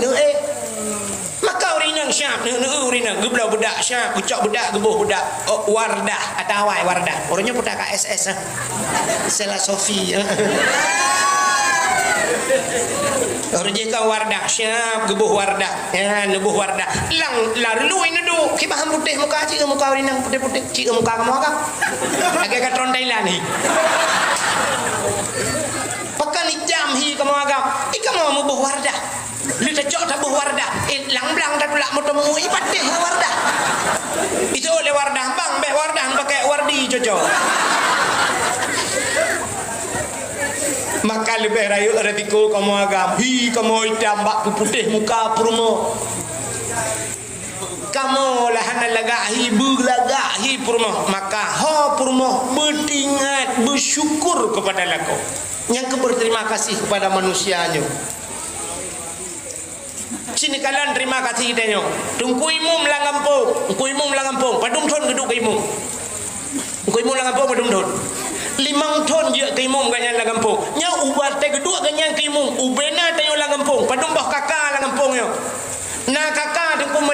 maka urinang syap urinang geblau budak syap ucap budak gebuh budak wardah atau awai wardah orangnya budak KSS Sela Sofi orang jika wardah syap gebuh wardah nebuh wardah lalu ini tu kibah putih muka cik muka urinang putih cik muka kamu agak agak trondailan ni pakan jam hi kamu agak ikamu buh wardah li tecok tak buh wardah lang-lang tak pula motor mu ipatih wardah itu oleh wardah bang be wardah pakai wardi cocok maka lebih rayu retiko kamu agam hi kamu hitam bak putih muka purmo kamu lahana lagahi berlagahi purmo maka ho purmo berdingat bersyukur kepada lako yang berterima kasih kepada manusianya sini kalian terima kasih kita nyo tungku imum langampung padum thon geduk ke imum langampung padum thon 5 ton je ke imum ganyan langampung nya ubat te geduk ganyan ke imum ubena te yo langampung padum bah kakak langampung yo na kakak tungku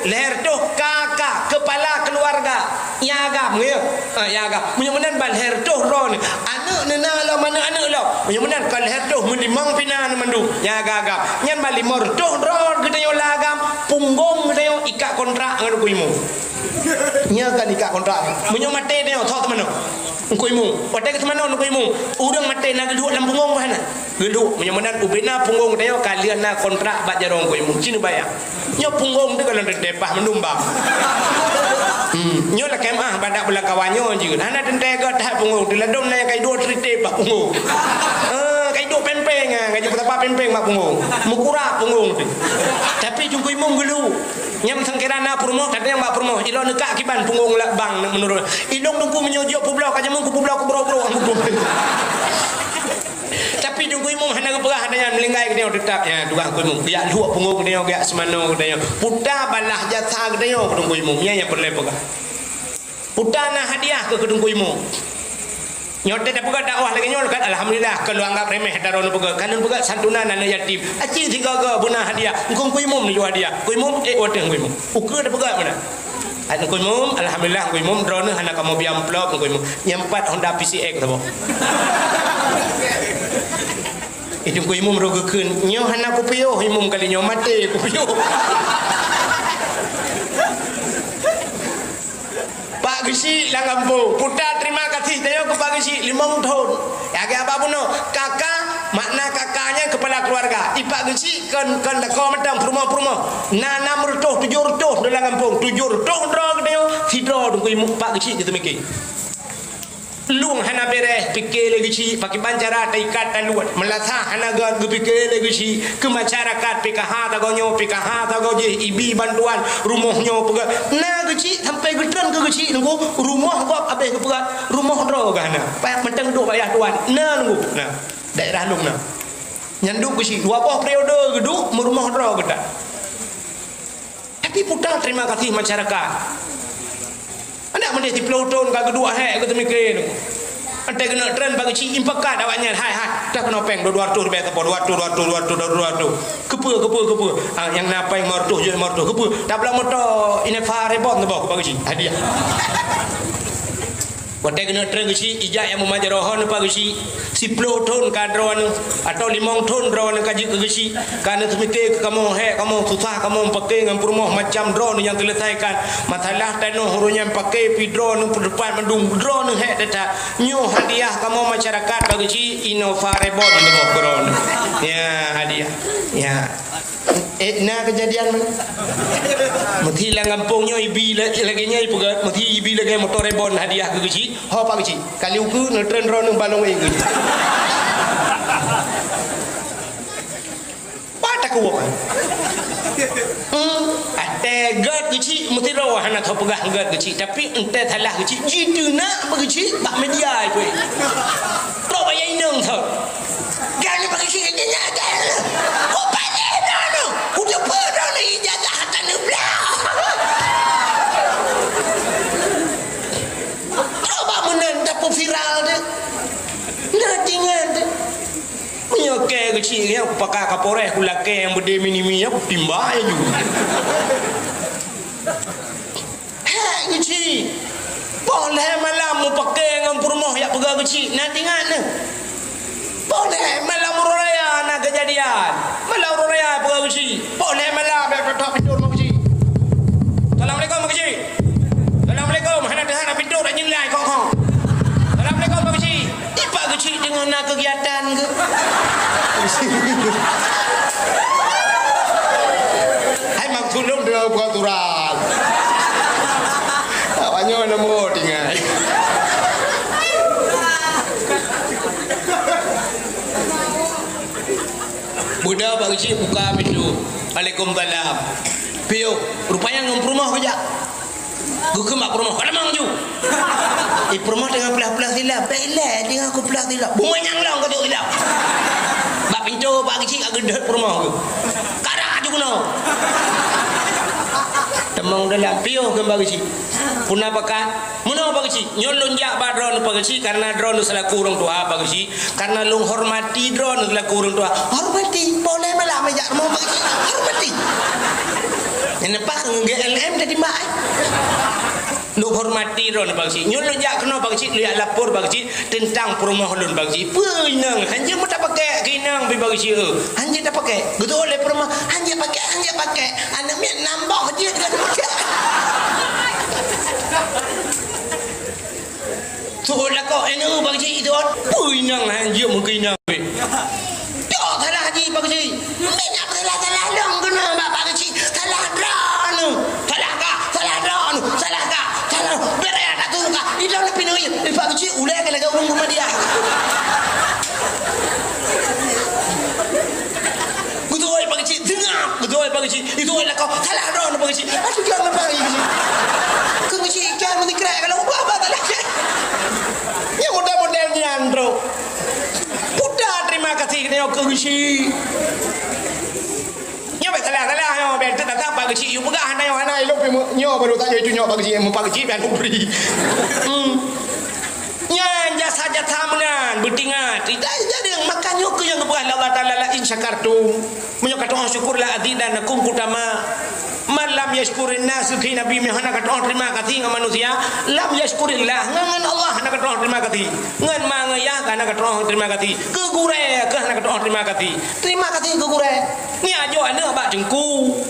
leher tu kakak kepala keluarga yagam ya yagam menyamanan ban leher tu ron anak nena la mana anak la menyamanan kal leher tu menimang pinan mandu yagam nyan bali mor tu ron gede yo lagam punggung gede yo ikat kontrak ngan ku imu nya kan ikat kontrak menyo mate dia thok teman ku imu pate ke teman ku imu urang mate na geduk lam punggung mana geduk menyamanan ubena punggung dia kalian na kontrak bak jarong ku imu cini bayar nyo punggung tu kalau depah menumbang nyo la kemah badak belah kawanyo je nana tentega dah punggung diladom na kai dua trite bak punggung kai dua pempeng kai betapa pempeng bak punggung mukura punggung tu tapi jungku imum gelu nyam sangkirana purmo tadi yang bak purmo ilo nekak kiban punggung la bang menurut ilong tungku menyojo publok aja mung ku publok ku bro tapi tunggu imum hana keperah hana melinggai ke dia tetap ya dua aku imum dia luak punggung dia gak semano dia puta balah jasa ke dia tunggu imum nya yang boleh pegah puta na hadiah ke tunggu imum nyote tak pegah dakwah lagi nyol kan alhamdulillah kalau anggap remeh daron pegah kanan pegah santunan anak yatim aci tiga ke buna hadiah engkau ku imum ni hadiah ku imum wadah ku imum ukur dah pegah mana ada ku imum alhamdulillah ku imum drone hana kamu biam plop ku imum nyempat Honda PCX tabo itu ku imum rogekeun nyo hana ku piyo imum kali nyo mate ku piyo Pak Gisi langampu puta terima kasih tayo ke Pak Gisi 5 tahun ya ke apa pun kakak makna kakaknya kepala keluarga tipak kecil kan kau macam rumah nanam rutuh 700 dalam kampung 700 drone dia sidro tunggu pak kecil kita mikir lung hana beres fikir lagi ci pakai bancara taikat taluan melatah hana gan fikir lagi ci ke masyarakat PKH tagonyo PKH tagoje ibi bantuan rumahnya pegat na geci sampai gedran ke geci nunggu rumah gua habis ke pegat rumah dro gana pak menteng duk bayar tuan na nunggu nah daerah lung nah nyanduk geci 20 periode geduk rumah dro gedak tapi putar terima kasih masyarakat. Anak mendia di peloton ka kedua hek kita mikir. Ante kena trend bagi ci impakat awaknya. Hai dah kena peng 200 lebih ke 200. Kepe. Yang napeng martuh je martuh kepe. Tak belah motor ini farebon tu bagi ci hadiah. Ante kena trend ci ijak yang memajarohon bagi ci si peloton ka drone atau 5 ton drone kaji ke ci. Karena tu mikir kamu hek kamu susah kamu pakai dengan rumah macam drone yang selesaikan masalah tanah hurunya pakai pi drone depan mendung drone hek data nyu hadiah kamu masyarakat bagi ci Innovarebon untuk drone ya hadiah ya na kejadian mana mesti lang kampungnya ibi lagi nya ipugat mesti ibi lagi motor rebon hadiah ke ci ho pak ci kali uku no trend drone balong e ke patak ko ate gad kecil mesti rawah nak kau pegang gad kecil tapi ente salah kecil jitu nak kecil bak media itu pro bayar inang tau jangan bagi kecil nya jangan kau bayar no udah pernah ni ijazah hatan belah coba menanda viral dia nantingan dia menyoke kecil yang pakai kapolres kulake yang berde minimi aku timbah aja juga hei kecil boleh malam mu pakai dengan rumah yang pegang kecil nantingan ni boleh malam raya nak kejadian malam raya pegang kecil boleh malam tak pintu rumah kecil Assalamualaikum kecil Assalamualaikum hana dah pintu dah nyilai kong Assalamualaikum kecil tiba kecil dengan nak kegiatan ke hai maksud dong dia peraturan awaknya nemu tinggal budak pak kecil buka pintu Waalaikumsalam pio rupanya ngom rumah kerja gue kemak rumah kada mangju rumah dengan pelah-pelah silap belah dengan aku pelah silap bunga yang lang kau silap bak pintu pak kecil agak gedet rumah gue karak aja guna temang dalam pio ke pak kecil punah pakai mana pak kecil nyolong jak ba drone pak kecil karena drone selaku orang tua pak kecil karena lu hormati drone selaku orang tua hormati boleh malah majak rumah pak kecil hormati yang nampak GLM jadi mak lu hormati drone pak kecil nyolong jak kena pak kecil lihat lapor pak kecil tentang perumahan lun pak kecil penang hanya mau tak pakai kinang pak kecil hanya tak pakai betul oleh perumahan hanya pakai anak miat nambah je dengan pakai tu lah kau ini pak kecil itu penang hanya mungkin nang tak salah haji pak kecil minyak salah dong kena pak kecil salah drone salah berea tak tahu kah di dalam pinoi pak kecil ulai ke lagi orang rumah dia betul pak kecil dengar betul pak kecil itu adalah kau salah drone pak kecil aduh jangan pak kecil ikan mesti kerak kalau apa tak lagi ya model-model ni andro putar terima kasih kita ke kecil salah yo ben tak tak pak kecil you pegah hanai lu nyo baru tak jadi nyo pak kecil mu pak kecil ben beri nyan jasa tamunan betingat tidak jadi makan yo ke yang kepada Allah taala la in syakartum menyo kata syukurlah azidanakum kutama man lam yashkurin nas ki nabi mehana kata terima kasih dengan manusia lam yashkurillah ngan Allah nak kata terima kasih ngan mangaya kana kata terima kasih ke gure ke nak kata terima kasih ke gure ni ajo ana bak jengku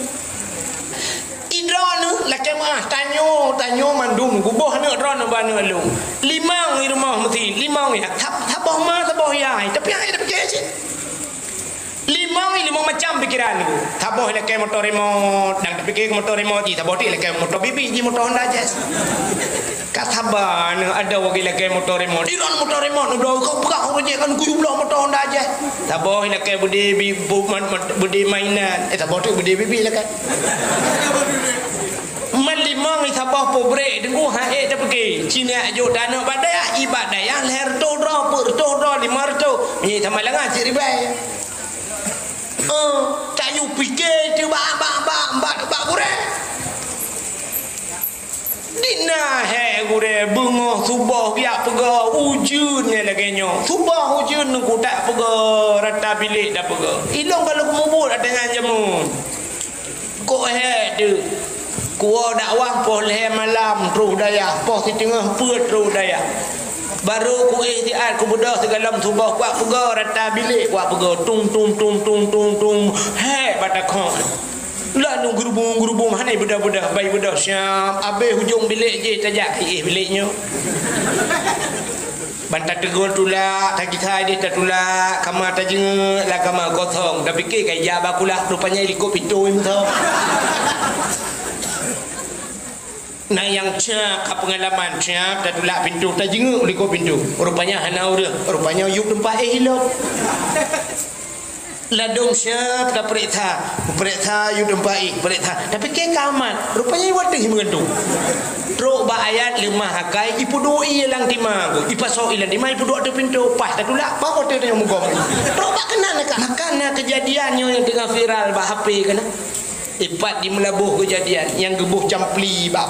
idron la kemah tanyo mandum guboh ne dron ban lu limang rumah mesti limang ya tap boh ma boh ya tapi ai tak kece 5 lima macam pikiran ku. Taboh le ke motor remote, dan fikir motor remote ji taboh ti le ke motor bibi ji motor Honda Jazz. Kataban ada wagi le ke motor remote. Iran motor remote dah kau pegang orang je kan ku ulah motor Honda Jazz. Taboh le ke budi budi mainan. Taboh tu budi bibi le ke. Melimang isabah pobre dengu hae dah pergi Cina ajo dana badai ibadah yang leher to ro per to ro 500 ni sama langa cik ribai cayu fikir tu ba gure dina he gure bungo subah biak pega ujun ni lagenyo subah ujun ku tak pega rata bilik dah pega ilong kalau kumubur dengan jamun kok he de kuah dakwah poh leher malam terus daya poh di tengah put terus daya baru ku ihtiar ku bedah segala subah kuat pega rata bilik kuat pega tung he batakon lah nu gerubung mana bedah bayi bedah siap habis hujung bilik je tajak biliknya bantat tegur tulak tak kita dia tertulak kamar tak jenguk lah kamar kosong dah fikir kaya bakulah rupanya ikut pintu itu nah yang cak pengalaman cak dah tulak pintu tak jenguk ikut pintu rupanya hanau dia rupanya yuk tempat hilang ladung siap dah periksa yuk tempat periksa tapi ke kamar rupanya wadah mengentung rok ba ayat lemah hakai ipu doi lang timang ipaso ilang timang ipu doi pintu pas tak tulak ba hotel yang mugom rok ba kenal nak makana kejadiannya yang tengah viral ba HP kana ipat di melabuh kejadian yang gebuh campli ba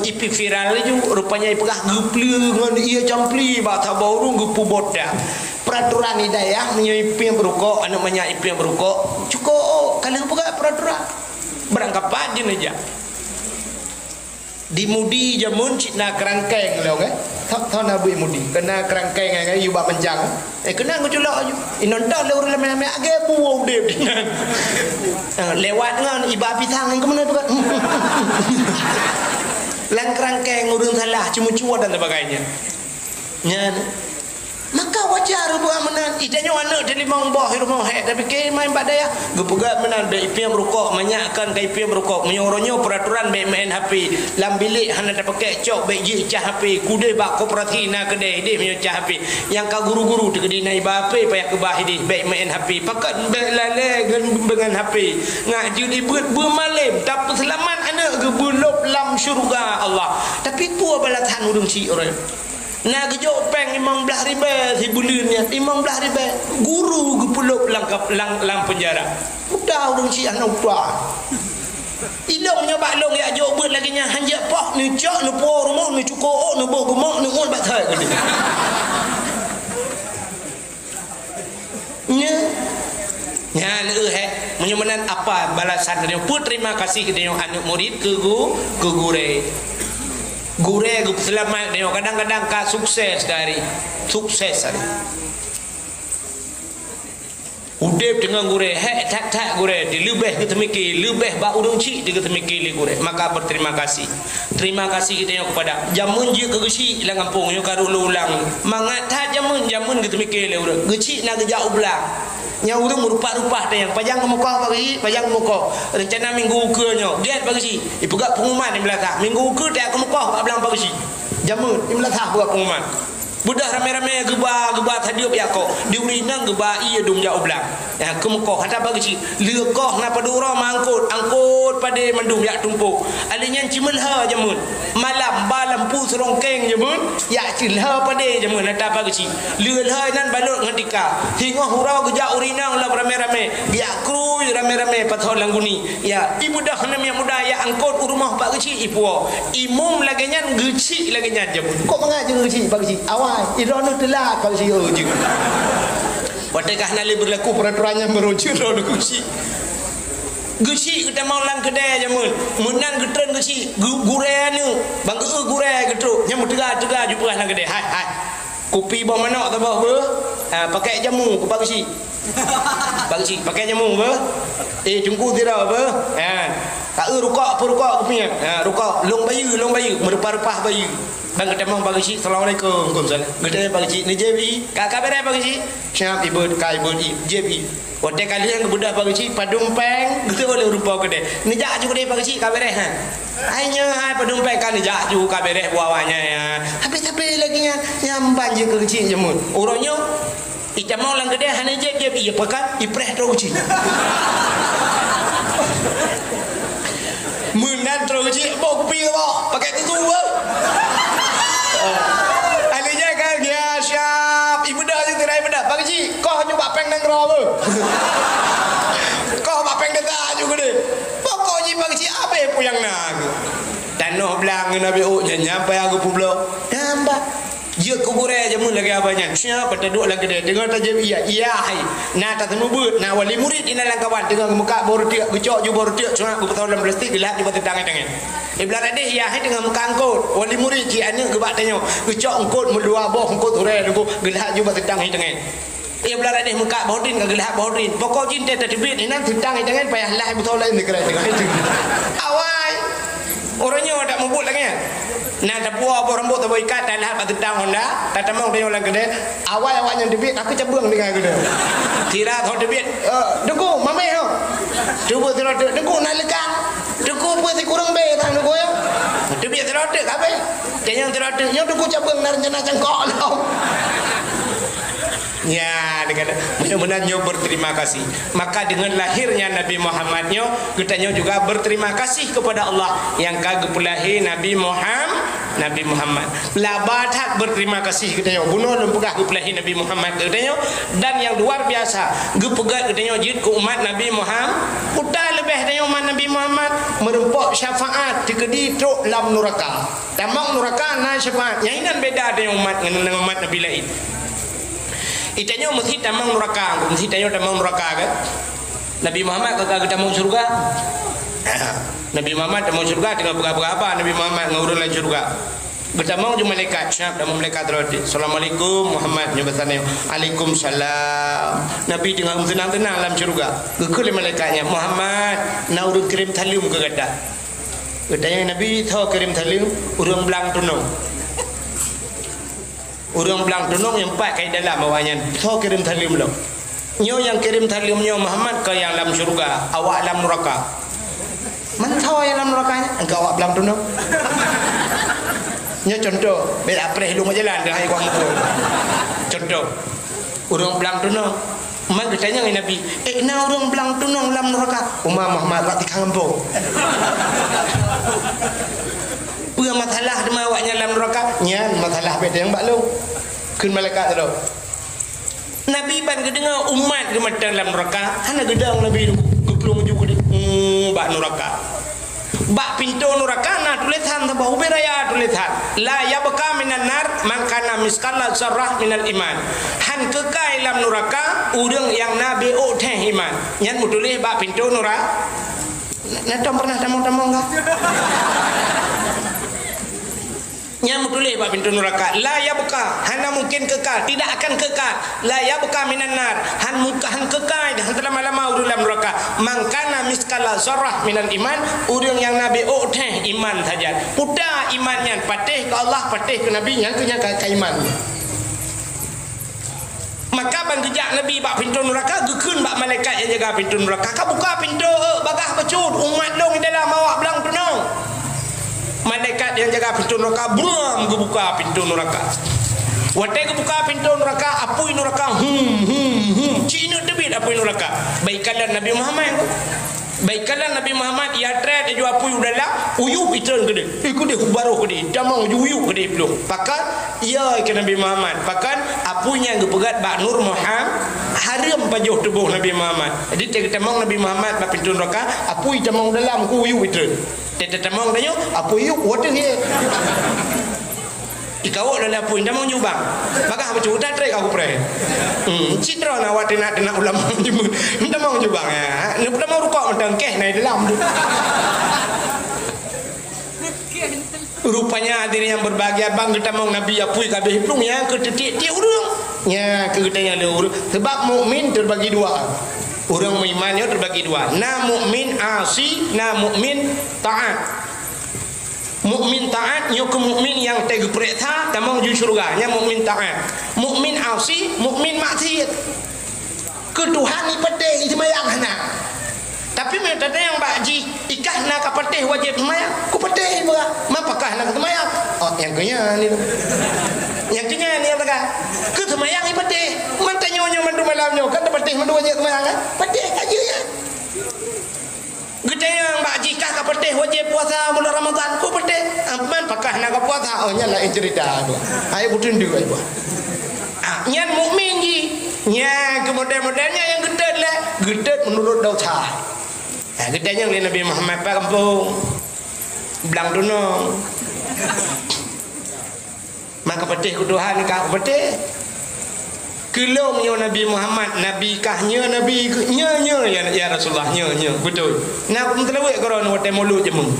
ipi viral je rupanya ipegah gepli dengan ia campli ba tabauru gepu boda peraturan hidayah menyipi yang berukok anak banyak ipi yang berukok cukup kalian pegah peraturan berangkapan je aja dimudi jamun cina kerangkeng lo kan tak nak buat mudi kena kerangkeng kan you bab panjang kena aku culak je inon dah le urang lama age buau dep lewat dengan iba pisang ke mana tu kan lang kerangkeng urang salah cuma cuat dan sebagainya nyan maka wajar buat menan idanya anak dari limang bah rumah hek tapi ke main badaya gepegat menan be ipi yang berukok manyakkan ke ipi yang berukok menyoronyo peraturan be main HP lam bilik hana dak pakai cok be ji cah HP kude bak koperasi na kedai dia menyo cah HP yang ka guru-guru de kedai nai ba HP payah ke bah dia be main HP pakat be lale dengan HP ngaji di bermalam tapi selamat anak ke belop lam syurga Allah tapi tu balatan urang ci orang nak kejok peng 15 ribu si bulannya 15 ribu guru gepuluk lang penjara mudah orang si anak tua ilongnya baklong ya jok buat lagi nya hanja pok ni cok ni po rumah ni cukup ni boh gemak ni ul batai gini nya menyamanan apa balasan dia pun terima kasih dia anak murid ke gure selamat dia kadang-kadang ka sukses hari udep dengan gure tak gure di lebih kita mikir lebih ba udang cik kita mikir gure maka berterima kasih kita kepada jamun je ke gesi lang kampung yo karu ulang mangat ta jamun kita mikir le urang geci nak gejak ulang nya urang rupa-rupa yang pajang muka bagi pajang muka rencana minggu ke nya dia bagi ipegak pengumuman di belakang minggu ke tak ke muka belang bagi jamun di belakang buat pengumuman budak rame-rame geba tadiup yakok diurinang geba iya dum jauh belang ya kemukoh kata bagi lekoh napa dura angkut pada mendum yak tumpuk alinya cimelha jamun malam balam pu serongkeng jamun ya cilha pada jamun kata bagi leulha nan balut ngetika hingga hurau geja urinang lah rame-rame ya kru rame-rame pathol langguni ya ibu dah nem yang muda ya angkut rumah pak kecil ipu imum lagi nyan gecik lagi nyan jamun kok mengaji gecik pak kecil awal ironu telah kalau si uji. Wadakah nali berlaku peraturannya merujuk ironu kusi. Gusi kita mau lang kedai jamun. Menang getren gusi gure ni. Bang gure getruk. Nyamut tega jumpa lang kedai. Hai. Kopi bawang mana tak bawa ber? Pakai jamu ku bagusi. Pakai jamu ber? Jungku tira ber? Tak rukak apa rukak aku punya. Rukak long bayu merupa-rupa bayu. bang kita mau bagi cik assalamualaikum kita bagi cik ni JB kakak berai bagi cik siap ibu kai ibu JB hotel kali yang budak bagi cik padung peng gitu boleh rupa ke dia ni jak juga dia bagi cik kak berai ha hanya hai padung peng kan ni jak juga kak berai buawanya ya tapi lagi yang banjir ke cik jemut orangnya ita mau lang gede hanya JB iya pakai ipreh terus cik Munan terus cik bawa kopi bawa pakai tisu Alinya kan ya siap ibu dah je tirai benda bagi cik kau nyoba peng nang ro apa kau bak peng dah juga deh pokoknya bagi cik apa pun yang nak tanah belang nabi nyampai aku pula nambah dia kuburai je mun lagi abanya siapa taduk lagi dia dengar tajam iya hai na tak temu but na wali murid ina lang kawan dengan muka bor tiak gecok ju bor tiak cuma aku betul dalam plastik gelap di batu tangan iblar ada iya hai dengan muka angkut wali murid ji anya gebak tanya gecok angkut mudua boh angkut urai aku gelap ju batu tangan iblar ada muka bohdin ke gelap bohdin pokok jin teh tadbit ina tentang dengan payah lah betul lain dekat awai orangnya tak mabuk lagi nah tak buah apa rambut tak ikat dan lahat batu tang Honda tak temang dia orang gede awal-awalnya debit aku cabung dengan gede tira thau debit deku mame ho cuba tira deku nak lekan deku apa si kurang be tang deku ya debit tira dek apa jangan tira dek nya deku cabung nak rencana cengkok lau ya dengan benar-benar berterima kasih maka dengan lahirnya Nabi Muhammadnya kita juga berterima kasih kepada Allah yang kagak lahir Nabi Muhammad labat berterima kasih kita bunuh dan pegah lahir Nabi Muhammad kita dan yang luar biasa gepegat kita jid ke umat Nabi Muhammad udah lebih dari umat Nabi Muhammad merempok syafaat dikedi truk lam neraka tamang neraka na syafaat yang ini beda dengan umat Nabi lain itanya mesti tamang neraka mesti tanya tamang neraka kan Nabi Muhammad kagak tamang surga Nabi Muhammad tamang surga dengan berapa Nabi Muhammad ngurun lan surga bertamang je malaikat siap dan malaikat roti assalamualaikum Muhammad nyebatane waalaikumsalam Nabi dengan tenang-tenang dalam surga gekul malaikatnya Muhammad na urut kirim talium ke gada katanya Nabi tahu kirim talium urang belang tunung orang belang tunung yang empat kait dalam bawahnya so kirim talium lo nyo yang kirim taliumnya Muhammad ke yang dalam syurga awak dalam neraka mana tahu yang dalam nerakanya engkau awak belang tunung nyo contoh beda preh lu jalan dah ai kau contoh orang belang tunung man katanya dengan Nabi na orang belang tunung dalam neraka Muhammad rak tikang empo punya masalah dema awaknya dalam neraka nya masalah beda yang baklo kun malaikat tu Nabi ban kedengar umat ke mata dalam neraka hana gedang Nabi geplung juga bak neraka bak pintu neraka na tulisan tabah uberaya tulisan la yabqa minan nar man kana miskala zarrah minal iman han kekal dalam neraka urang yang nabi teh iman nyan mutulis bak pintu neraka nak pernah tamang-tamang enggak yang tulis bab pintu neraka la yabqa hana mungkin kekal tidak akan kekal la yabqa minan nar han kekal dan dalam lama dalam neraka mangkana miskala zarrah minal iman urang yang nabi teh iman saja mudah imannya patih ke Allah patih ke nabi yang punya ke iman maka bang kejak nabi bab pintu neraka gekun bab malaikat yang jaga pintu neraka ka buka pintu bagah becut umat dong di dalam awak belang tunung malaikat yang jaga pintu neraka belum buka pintu neraka watai buka pintu neraka apui neraka cina debit apui neraka baikkanlah Nabi Muhammad baikkanlah Nabi Muhammad ia tret ju apui udahlah uyup itern gede ikut dia baru gede damang ju uyup gede belum pakat ia ke Nabi Muhammad pakat apunya gepegat bak nur Muhammad haram pajuh tubuh Nabi Muhammad jadi temang Nabi Muhammad bak pintu neraka apui damang dalam ku uyup itern tetemang tanya apa yuk water ni ikawak dalam apa indah mau nyubang bagah macam udah trek aku pray citra nak water nak ulama indah mau nyubang ya ni pernah mau rukuk mentang keh naik dalam tu rupanya hadirin yang berbahagia bang kita mau Nabi apui kabeh hitung ya ke titik dia urang ya ke kita yang ada urang sebab mukmin terbagi dua orang berimannya terbagi dua na mukmin asi na mukmin taat Mukmin taat nyo ke mukmin yang tega periksa tamang ju syurga nya mukmin taat. Mukmin asi, mukmin maksiat. Ke Tuhan ni pedih semayang hana. Tapi mereka ada yang bakji ikah nak pedih wajib semayang. Ku pedih pula. Mapakah nak semayang? Oh yang kenya ni. Yang kenya ni apa kan? Ke semayang ni pedih. Mantanya nyo mandu malam nyo kan pedih mandu wajib semayang kan? Pedih aja ya. Gede yang bakji kah pedih wajib puasa bulan Ramadan ku pedih. Man pakah nak puasa oh nya lah cerita tu. Ai putun du ai buat. Nyan mukmin ji. Nya kemudian-kemudiannya yang gede lah. Gede menurut dosa. Gedenya oleh Nabi Muhammad Pak kampung belang dunung. Maka pedih ku Tuhan kah pedih. Kelong yo Nabi Muhammad, Nabi kahnya Nabi nya ya Rasulullah nya betul. Nak mentelawek koron wote mulut je mung.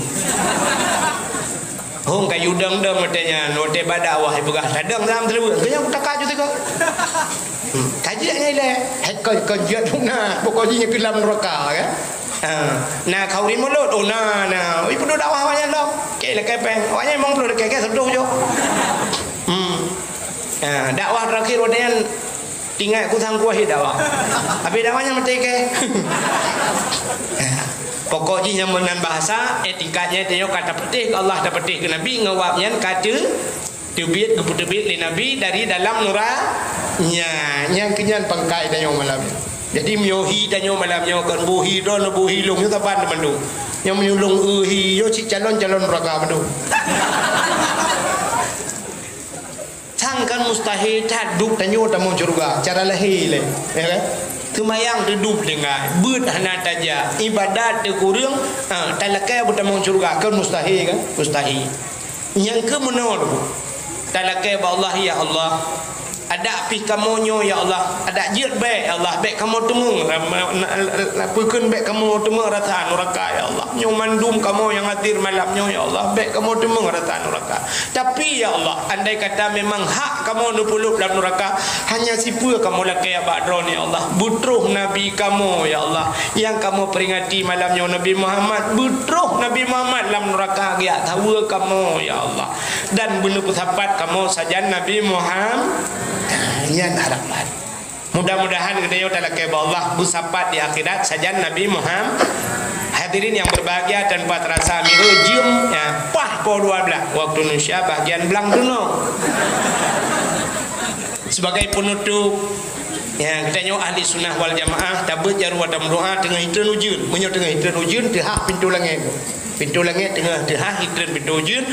Hong kayu dang-dang matanya wote badak wah ibugah sadang dalam telawek. Kaya aku takak je teko. Kajiannya ile kajian tuna pokoknya kelam neraka kan. Nah kau ni mulut oh nah ibu dah dakwah banyak dah. Kek kepeng. Awaknya memang perlu kek seduh jo. Dakwah terakhir wadan tinggal ku sang kuah dakwah. Habis dakwahnya mati ke. Pokoknya menan bahasa etikanya dia kata petih Allah dah petih ke Nabi ngawapnya kata tubit ke tubit li Nabi dari dalam nuranya yang kenyan pangkai dan malam. Jadi myohi dan malam nyo kan buhi don buhi lung yo tapan mandu. Yang menyulung uhi yo cik calon-calon neraka mandu. Sangkan mustahil taduk tanyo tamu surga cara lahir le ya kan semayang hidup dengan beut hana taja ibadat de kurang talakai bertamu surga kan mustahil kan mustahil yang ke menor talakai ba Allah ya Allah ada pi kamu nyo ya Allah ada jiat baik Allah baik kamu temu lapukeun baik kamu temu rasa neraka ya Allah nyo mandum kamu yang hadir malam nyo ya Allah baik kamu temu rasa neraka tapi ya Allah andai kata memang hak kamu nupulup dalam neraka hanya sipu kamu lakai abadron ya Allah butruh nabi kamu ya Allah yang kamu peringati malam nyo Nabi Muhammad butruh Nabi Muhammad dalam neraka ya tahu kamu ya Allah dan bunuh sahabat kamu saja Nabi Muhammad. Yang harapan mudah-mudahan kita talakai Allah busapat di akhirat saja Nabi Muhammad. Hadirin yang berbahagia tanpa terasa mirujum ya pah po 12 waktu Indonesia bagian belang dunung. Sebagai penutup ya kita nyo ahli sunnah wal jamaah tabut jaru wadam doa tengah hidran ujun menyo tengah hidran ujun dihak pintu langit. Pintu langit tengah dihah hidran pintu ujun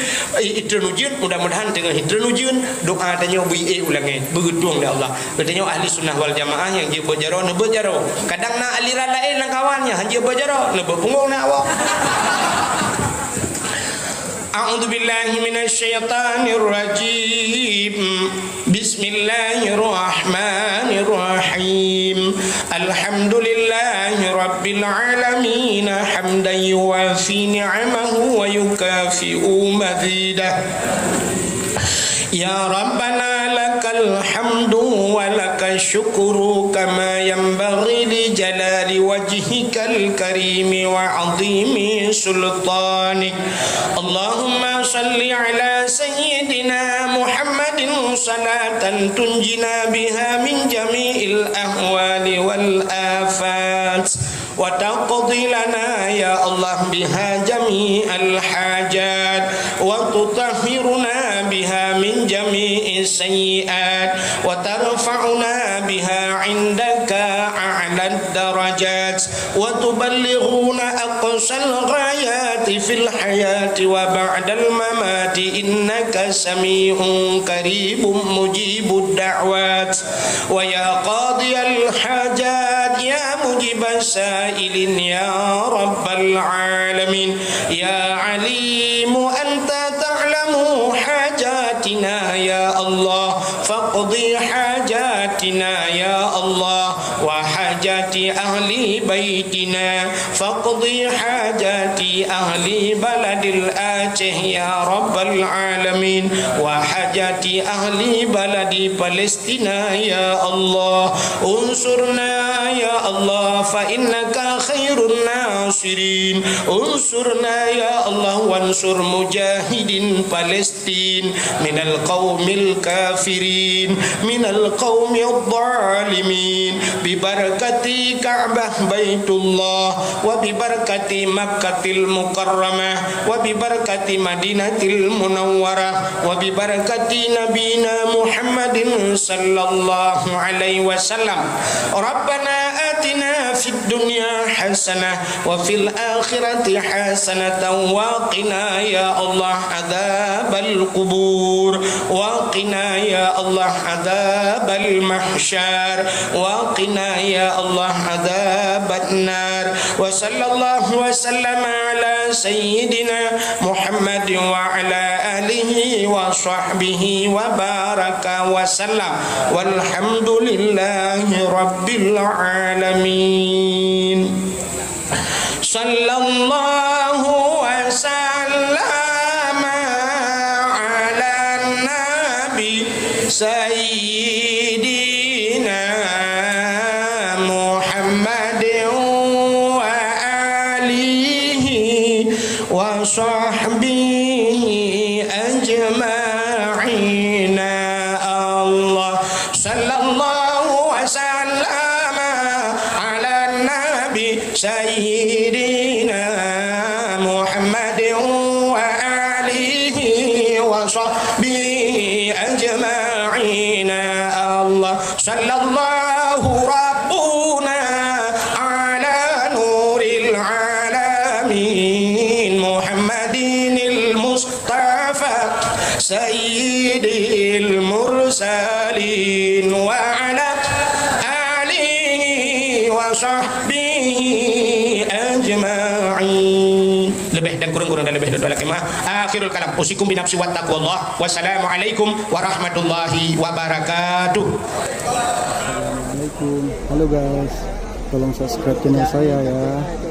mudah-mudahan tengah hidran ujun doa tanya bui ulangit bergetung dah Allah katanya ahli sunnah wal jamaah yang dia berjaro nebut jaro kadang nak aliran lain lang kawannya hanya berjaro nebut punggung nak awak. A'udzu billahi minasyaitonir rajim. Bismillahirrahmanirrahim. Alhamdulillahi rabbil alamin hamdan yuwafi ni'amahu wa yukafi'u mazidah. Ya Rabbana lakal hamdu wa lakal syukru kama yanbaghi li jalali wajhikal karimi wa azimi sultanik. Allahumma salli ala sayyidina Muhammadin salatan tunjina biha min jami'il ahwali wal afat wa taqdi lana ya Allah biha jami'al hajat wa tutahhiruna biha min jami'is sayyi'at wa tarfa'una biha 'indaka a'la darajat wa tuballighuna aqsal ghayati fil hayati wa ba'dal mamati innaka sami'un qaribun mujibud da'wat wa ya qadiyal hajat ya mujibas sa'ilin ya rabbal alamin ya alimu anta ta'lamu hajatina ya Allah faqdi hajatina ya Allah wa hajat أهل بيتنا فاقضي حاجات أهل بلد الآته يا رب العالمين وحاجات أهل بلد فلسطين يا الله انصرنا يا الله فإنك خير الناصرين انصرنا يا الله وانصر مجاهد فلسطين من القوم الكافرين من القوم الظالمين ببركة كعبة بيت الله وببركة مكة المكرمة وببركة مدينة المنورة وببركة نبينا محمد صلى الله عليه وسلم ربنا آتنا في الدنيا حسنة وفي الآخرة حسنة وقنا يا الله عذاب القبور وقنا يا الله عذاب المحشر وقنا يا الله عذاب النار وصلى الله وسلم على سيدنا محمد وعلى آله وصحبه وبارك وسلم والحمد لله رب العالمين صلى الله وسلم على النبي سيدنا محمد وآله وصحبه أجمعين الله صلى الله وسلم على النبي سيدنا محمد وآله وصحبه أجمعين الله صلى الله ربنا على نور العالمين محمد المصطفى سيد المرسلين وعلى آله وصحبه أجمعين. Lebih dan kurang-kurang dan lebih dan lagi mah akhirul kalam usikum binafsi wa taqwallah. Wassalamualaikum warahmatullahi wabarakatuh. Assalamualaikum. Halo guys, tolong subscribe channel saya ya.